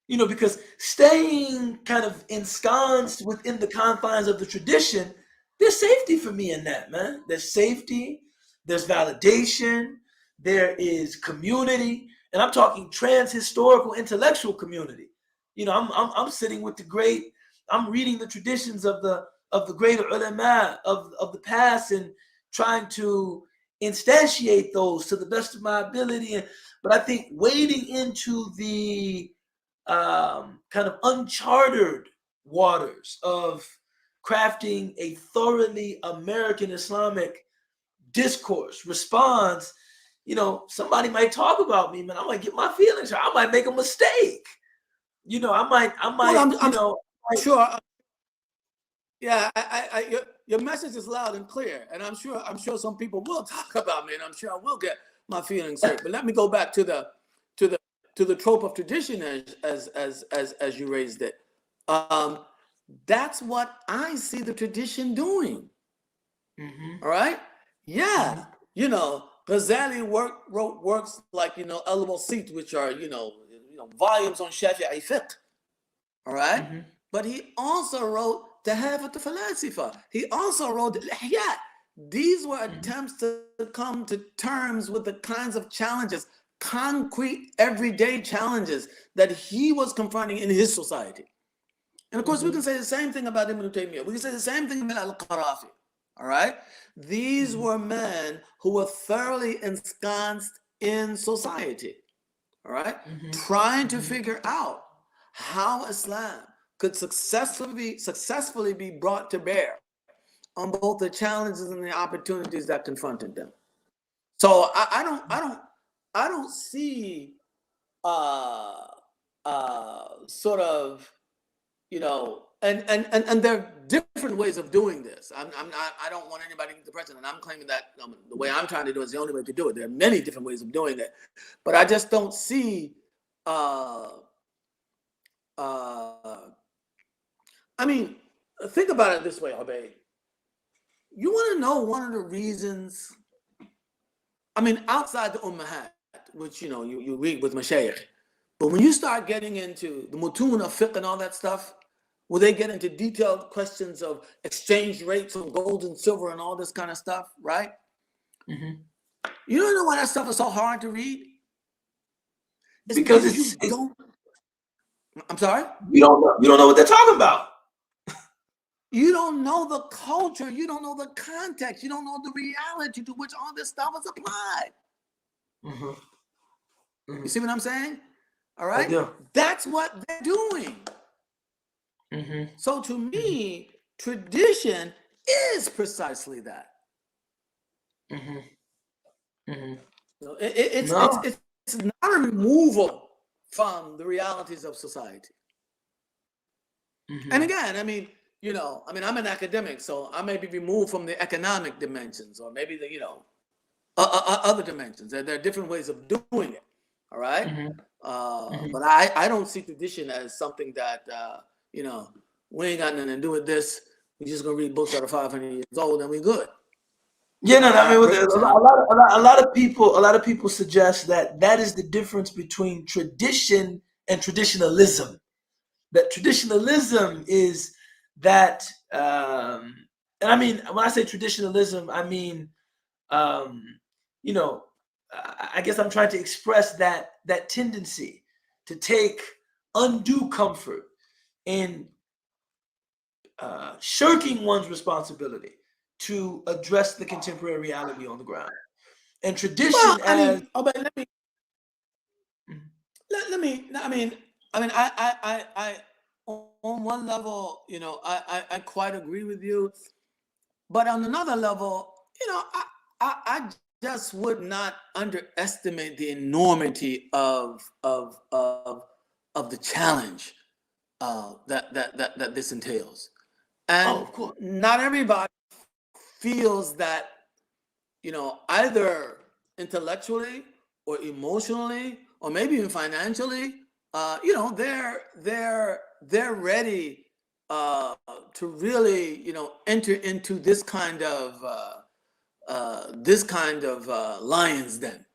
Because staying kind of ensconced within the confines of the tradition, there's safety for me in that, man. There's safety, there's validation, there is community, and I'm talking trans-historical intellectual community. I'm sitting with the great. I'm reading the traditions of the greater ulama of the past and trying to instantiate those to the best of my ability. But I think wading into the kind of uncharted waters of crafting a thoroughly American Islamic discourse, response, somebody might talk about me, man. I might get my feelings hurt. I might make a mistake. I might, Well, I'm sure. Yeah, your message is loud and clear, and I'm sure some people will talk about me, and I'm sure I will get my feelings hurt. But let me go back to the trope of tradition as you raised it. That's what I see the tradition doing. All right. Yeah. Ghazali wrote works like Al-Wasit, which are volumes on Shafi'i fiqh. All right. But he also wrote Tahafut al-Falasifa. He also wrote Al-Ihya. These were attempts to come to terms with the kinds of challenges, concrete everyday challenges that he was confronting in his society. And of course, we can say the same thing about Ibn Taymiyyah. We can say the same thing about Al-Qarafi. All right? These were men who were thoroughly ensconced in society. All right? Trying to figure out how Islam could successfully be brought to bear on both the challenges and the opportunities that confronted them. So I don't see sort of and there are different ways of doing this. I don't want anybody to get the impression that I'm claiming that the way I'm trying to do it is the only way to do it. There are many different ways of doing it, but I just don't see. I mean, think about it this way, Ubayd. You want to know one of the reasons? I mean, outside the Ummahat, which you read with Mashaykh, but when you start getting into the mutun of fiqh and all that stuff, where they get into detailed questions of exchange rates of gold and silver and all this kind of stuff, right? Mm-hmm. You don't know why that stuff is so hard to read? It's Because you don't. I'm sorry? You don't know what they're talking about. You don't know the culture. You don't know the context. You don't know the reality to which all this stuff is applied. Mm-hmm. Mm-hmm. You see what I'm saying? All right? I do. That's what they're doing. Mm-hmm. So to me, tradition is precisely that. Mm-hmm. Mm-hmm. It's not a removal from the realities of society. Mm-hmm. And again, I mean, I'm an academic, so I may be removed from the economic dimensions, or maybe the, other dimensions. There are different ways of doing it. All right. Mm-hmm. But I don't see tradition as something that, we ain't got nothing to do with this. We're just going to read books that are 500 years old and we're good. Yeah, no, I mean, a lot of people suggest that is the difference between tradition and traditionalism. That traditionalism is that, and I mean, when I say traditionalism, I mean, I guess I'm trying to express that tendency to take undue comfort in shirking one's responsibility to address the contemporary reality on the ground. And tradition, well, I mean, but I on one level, I quite agree with you, but on another level, I just would not underestimate the enormity of the challenge that this entails, and not everybody feels that, either intellectually or emotionally or maybe even financially, they're ready to really, enter into this kind of lion's den.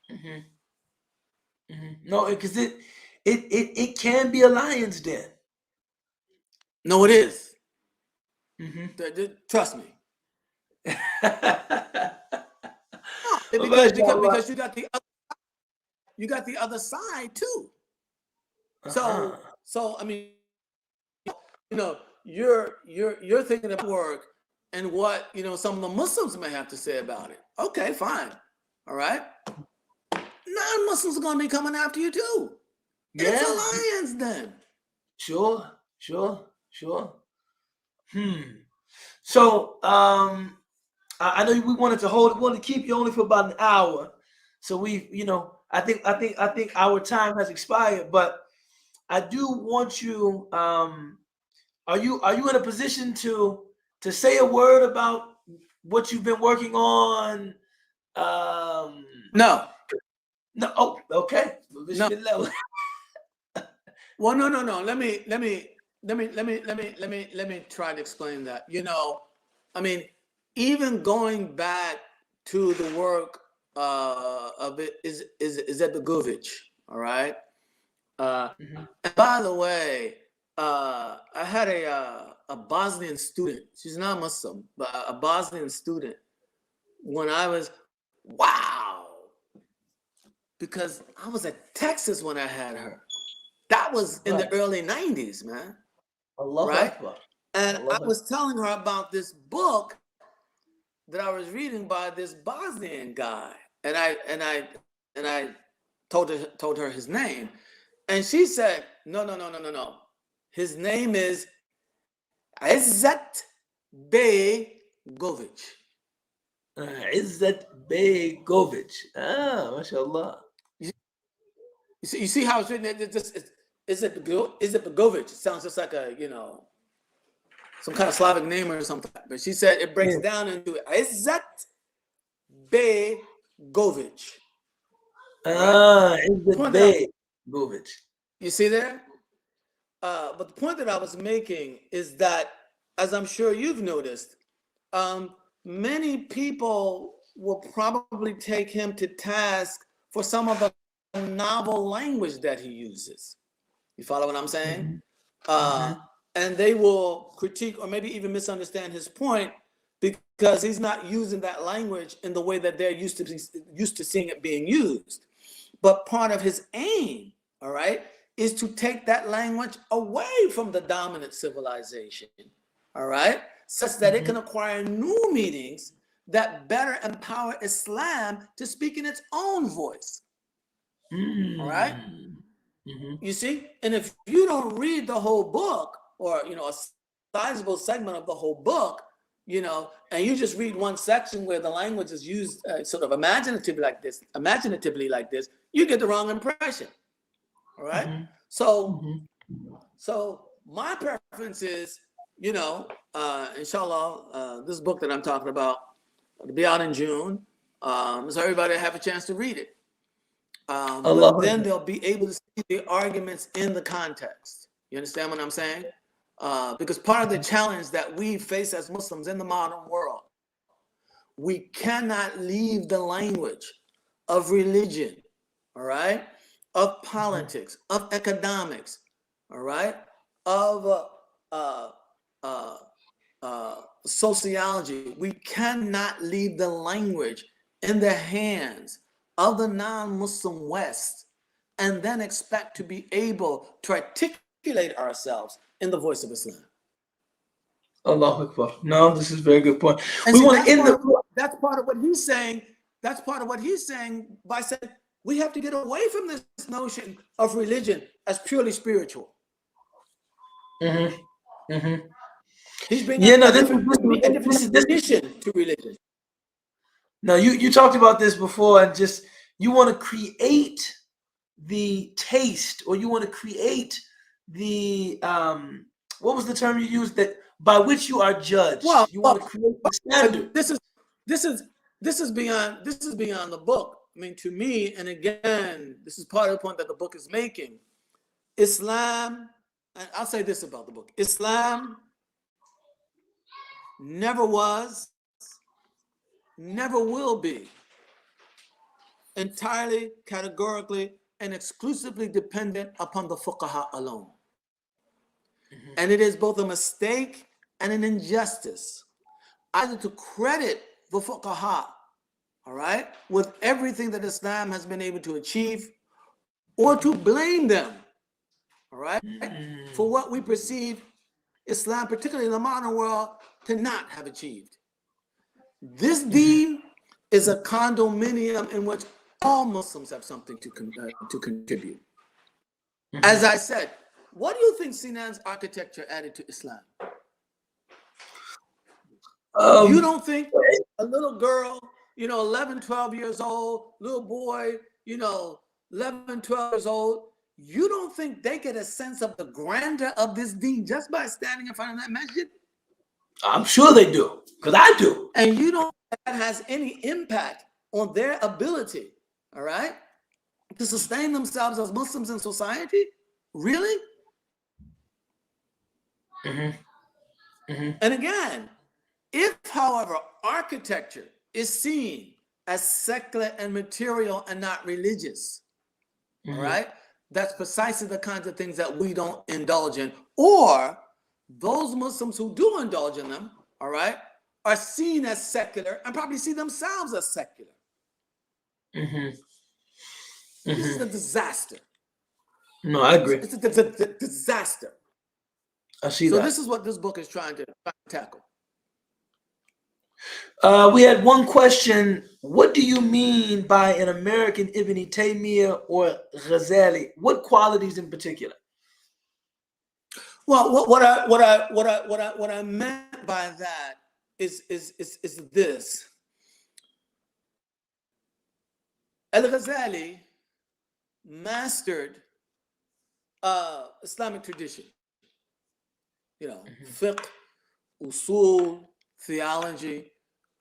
Mm-hmm. Mm-hmm. No, because it can be a lion's den. No, it is. Mm-hmm. Trust me. Because you got the other side too. So I mean, you're thinking about work and what some of the Muslims may have to say about it. Okay, fine, all right. Non-Muslims are going to be coming after you too. Yeah. It's a lion's den. Sure. So, I know we wanted to keep you only for about an hour. So I think our time has expired, but I do want you, are you in a position to say a word about what you've been working on? No. Oh, okay. No. Well, no. Let me try to explain that. I mean, even going back to the work of it is Begovic, all right. And by the way, I had a Bosnian student. She's not Muslim, but a Bosnian student. When I was because I was at Texas when I had her. That was in the early 90s, man. Right? And I was telling her about this book that I was reading by this Bosnian guy. And I told her his name. And she said, no. His name is Izzat Begovic. Izzat Begovic. Mashallah. You see how it's written? Is it Begovic? It sounds just like some kind of Slavic name or something. But she said it breaks down into Izzat Begovic. Izzat Begovic. You see there? But the point that I was making is that, as I'm sure you've noticed, many people will probably take him to task for some of the novel language that he uses. You follow what I'm saying? And they will critique or maybe even misunderstand his point because he's not using that language in the way that they're used to seeing it being used. But part of his aim, all right, is to take that language away from the dominant civilization, all right, such that it can acquire new meanings that better empower Islam to speak in its own voice. All right? You see? And if you don't read the whole book, or a sizable segment of the whole book, and you just read one section where the language is used sort of imaginatively like this, you get the wrong impression. All right? So my preference is, inshallah, this book that I'm talking about will be out in June, so everybody have a chance to read it. But then they'll be able to see the arguments in the context. You understand what I'm saying? Because part of the challenge that we face as Muslims in the modern world, we cannot leave the language of religion, all right, of politics, of economics, all right, of sociology. We cannot leave the language in the hands of the non-Muslim West and then expect to be able to articulate ourselves in the voice of Islam. Allahu Akbar. No, this is a very good point. And see, that's part of what he's saying. That's part of what he's saying by saying we have to get away from this notion of religion as purely spiritual. He's bringing a different definition to religion. Now, you talked about this before, and just you want to create the taste, or you want to create the what was the term you used, that by which you are judged? Well, you want to create the standard. This is beyond the book. I mean, to me, and again, this is part of the point that the book is making. Islam, and I'll say this about the book: Islam never was, never will be entirely, categorically, and exclusively dependent upon the fuqaha alone. And it is both a mistake and an injustice either to credit the fuqaha, all right, with everything that Islam has been able to achieve, or to blame them, all right, for what we perceive Islam, particularly in the modern world, to not have achieved. This deen is a condominium in which all Muslims have something to contribute. As I said, what do you think Sinan's architecture added to Islam? You don't think a little girl, 11, 12 years old, little boy, 11, 12 years old, you don't think they get a sense of the grandeur of this deen just by standing in front of that masjid? I'm sure they do, because I do. And you don't think that has any impact on their ability, all right, to sustain themselves as Muslims in society? Really? And again, if, however, architecture is seen as secular and material and not religious, all right, that's precisely the kinds of things that we don't indulge in. Or those Muslims who do indulge in them, all right, are seen as secular and probably see themselves as secular. This is a disaster. No, I agree. It's a disaster. I see that. So this is what this book is trying to tackle. We had one question. What do you mean by an American Ibn Taymiyyah or Ghazali? What qualities in particular? Well, what I meant by that is this. Al-Ghazali mastered Islamic tradition. Fiqh, usul, theology.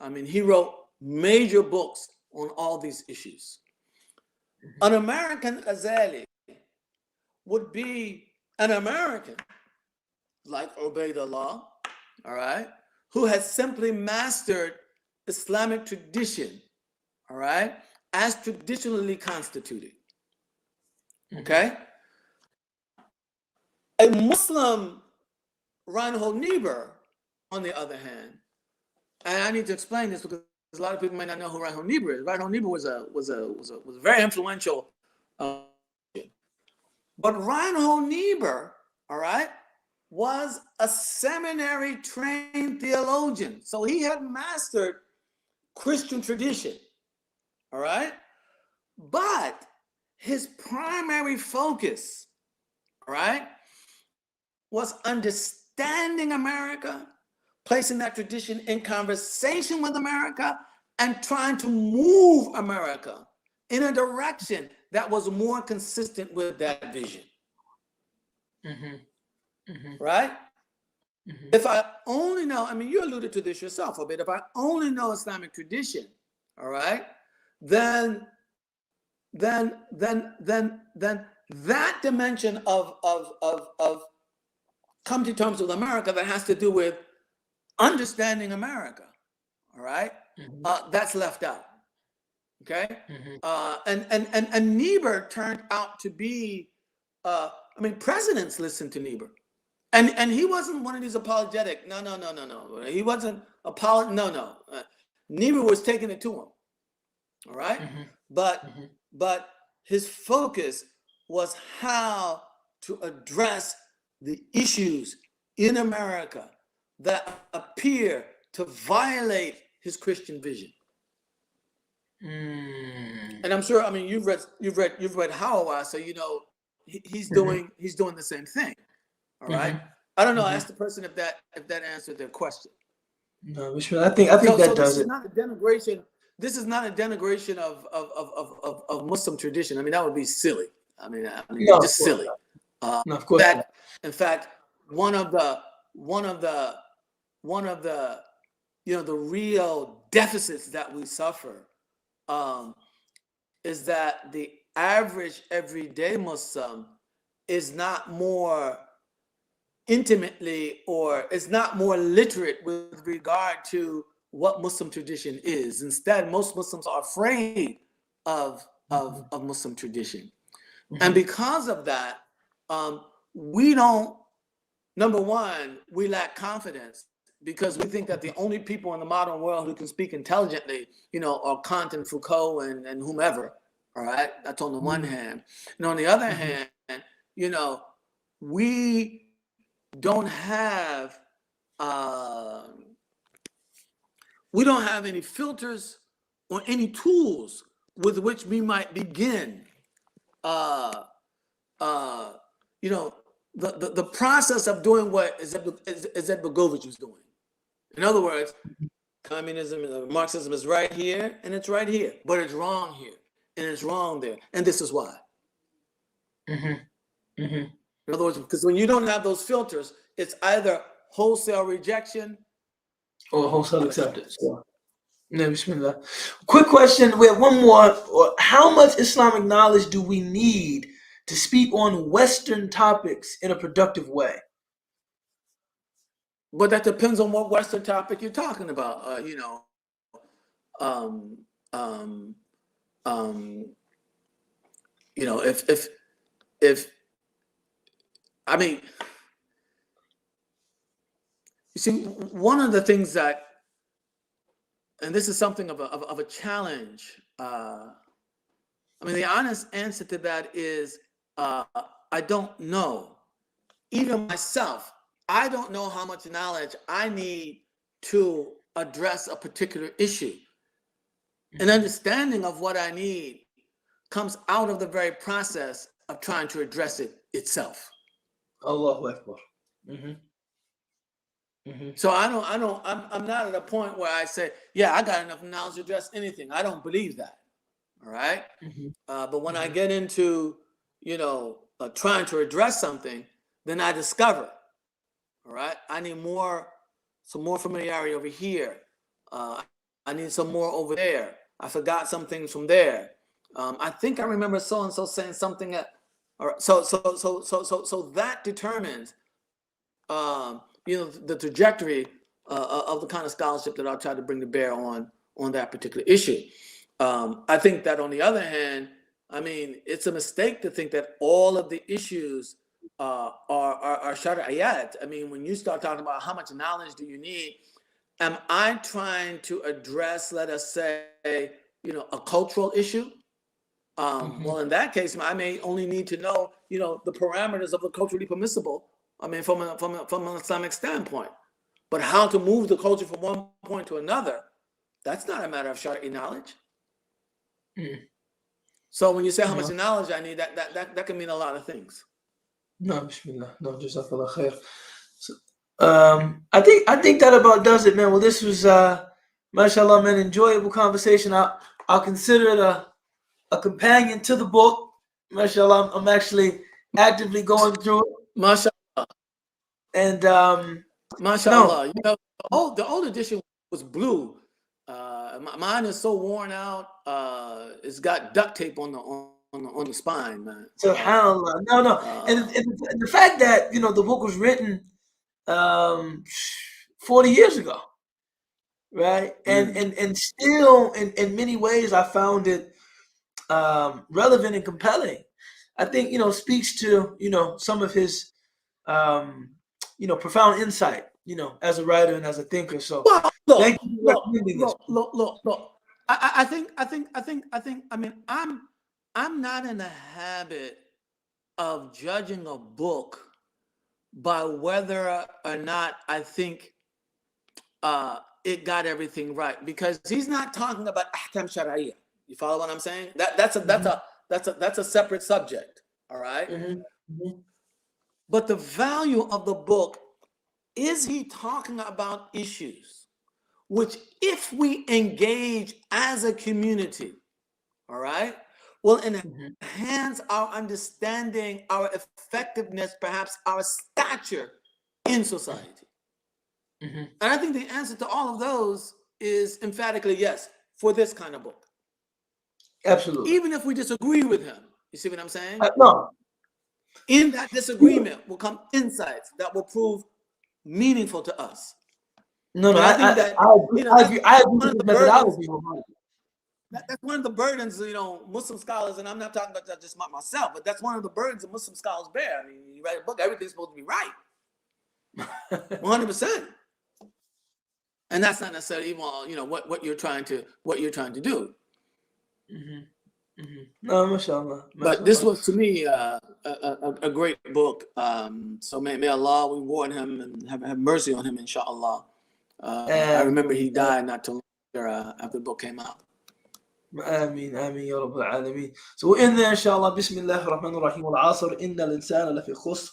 I mean, he wrote major books on all these issues. An American Ghazali would be an American like Ubaydullah, all right, who has simply mastered Islamic tradition, all right, as traditionally constituted. Okay? A Muslim Reinhold Niebuhr, on the other hand, and I need to explain this because a lot of people may not know who Reinhold Niebuhr is. Reinhold Niebuhr was a very influential, but Reinhold Niebuhr, all right, was a seminary trained theologian. So he had mastered Christian tradition, all right? But his primary focus, all right, was understanding America, placing that tradition in conversation with America, and trying to move America in a direction that was more consistent with that vision. Right? If I only know, I mean, you alluded to this yourself a bit, if I only know Islamic tradition, all right, then that dimension of come to terms with America that has to do with understanding America, all right, that's left out. Okay, and Niebuhr turned out to be, I mean, presidents listened to Niebuhr, and he wasn't one of these apologetic. No. He wasn't No. Niebuhr was taking it to him. All right, but his focus was how to address the issues in America that appear to violate his Christian vision. And I'm sure, I mean, you've read Howard, so you know he's doing the same thing. All right. I don't know. Ask the person if that answered their question. No, I think that does it. Not a denigration. This is not a denigration of Muslim tradition. I mean, that would be silly. I mean, just silly. No, of course. In fact, one of the the real deficits that we suffer is that the average everyday Muslim is not more intimately or is not more literate with regard to what Muslim tradition is. Instead, most Muslims are afraid of Muslim tradition. And because of that, we don't, number one, we lack confidence because we think that the only people in the modern world who can speak intelligently, are Kant and Foucault and whomever, all right? That's on the one hand. And on the other hand, we don't have any filters or any tools with which we might begin the process of doing what Izet Begovic was doing. In other words, communism and Marxism is right here and it's right here, but it's wrong here and it's wrong there, and this is why. In other words, because when you don't have those filters, it's either wholesale rejection or wholesale acceptance. Yeah, bismillah. Quick question. We have one more. How much Islamic knowledge do we need to speak on Western topics in a productive way? But that depends on what Western topic you're talking about. If I mean, you see, one of the things that, and this is something of a challenge. I mean, the honest answer to that is I don't know. Even myself, I don't know how much knowledge I need to address a particular issue. An understanding of what I need comes out of the very process of trying to address it itself. Allahu Akbar. So I'm not at a point where I say, yeah, I got enough knowledge to address anything. I don't believe that. All right. But when I get into, trying to address something, then I discover, all right, I need some more familiarity over here. I need some more over there. I forgot some things from there. I think I remember so and so saying something that, so that determines, the trajectory of the kind of scholarship that I'll try to bring to bear on that particular issue. I think that on the other hand, I mean, it's a mistake to think that all of the issues are shari'iyat. I mean, when you start talking about how much knowledge do you need, am I trying to address, let us say, a cultural issue? Well, in that case, I may only need to know, the parameters of the culturally permissible. I mean, from an Islamic standpoint. But how to move the culture from one point to another, that's not a matter of Shari'i knowledge. So when you say how much knowledge I need, that can mean a lot of things. No, bismillah. No, jazakallah khair. So, I think that about does it, man. Well, this was mashallah, man, enjoyable conversation. I'll consider it a companion to the book. Mashallah, I'm actually actively going through it. Mashallah. And mashallah. The old edition was blue. Mine is so worn out. It's got duct tape on the spine, man. SubhanAllah. No. And the fact that the book was written 40 years ago, right? And still in many ways I found it relevant and compelling. I think speaks to some of his profound insight as a writer and as a thinker. So thank you for recommending this. Look. I think. I mean, I'm not in the habit of judging a book by whether or not I think it got everything right, because he's not talking about ahkam shar'iyya. You follow what I'm saying? That's a separate subject. All right. But the value of the book is he talking about issues which, if we engage as a community, all right, will enhance our understanding, our effectiveness, perhaps our stature in society. And I think the answer to all of those is emphatically yes, for this kind of book. Absolutely. Even if we disagree with him, you see what I'm saying? No. In that disagreement will come insights that will prove meaningful to us. No, I think that I agree. I agree with the methodology. That's one of the burdens, Muslim scholars, and I'm not talking about just myself, but that's one of the burdens that Muslim scholars bear. I mean, you write a book, everything's supposed to be right, 100%, and that's not necessarily even what you're trying to do. No, mashallah. But this was, to me, a great book. So may Allah reward him and have mercy on him, inshallah. I remember he died not too long after the book came out. آمين آمين يا رب العالمين. So we'll end there إن شاء الله. بسم الله الرحمن الرحيم. والعصر إن الإنسان لفي خسر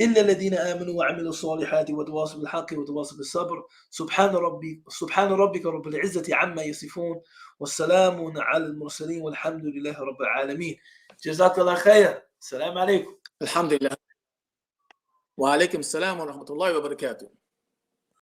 إلا الذين آمنوا وعملوا الصالحات وتواصوا بالحق وتواصوا بالصبر. سبحان ربك رب العزة عما يصفون والسلام على المرسلين والحمد لله رب العالمين. جزاك الله خير. السلام عليكم. الحمد لله. وعليكم السلام ورحمة الله وبركاته.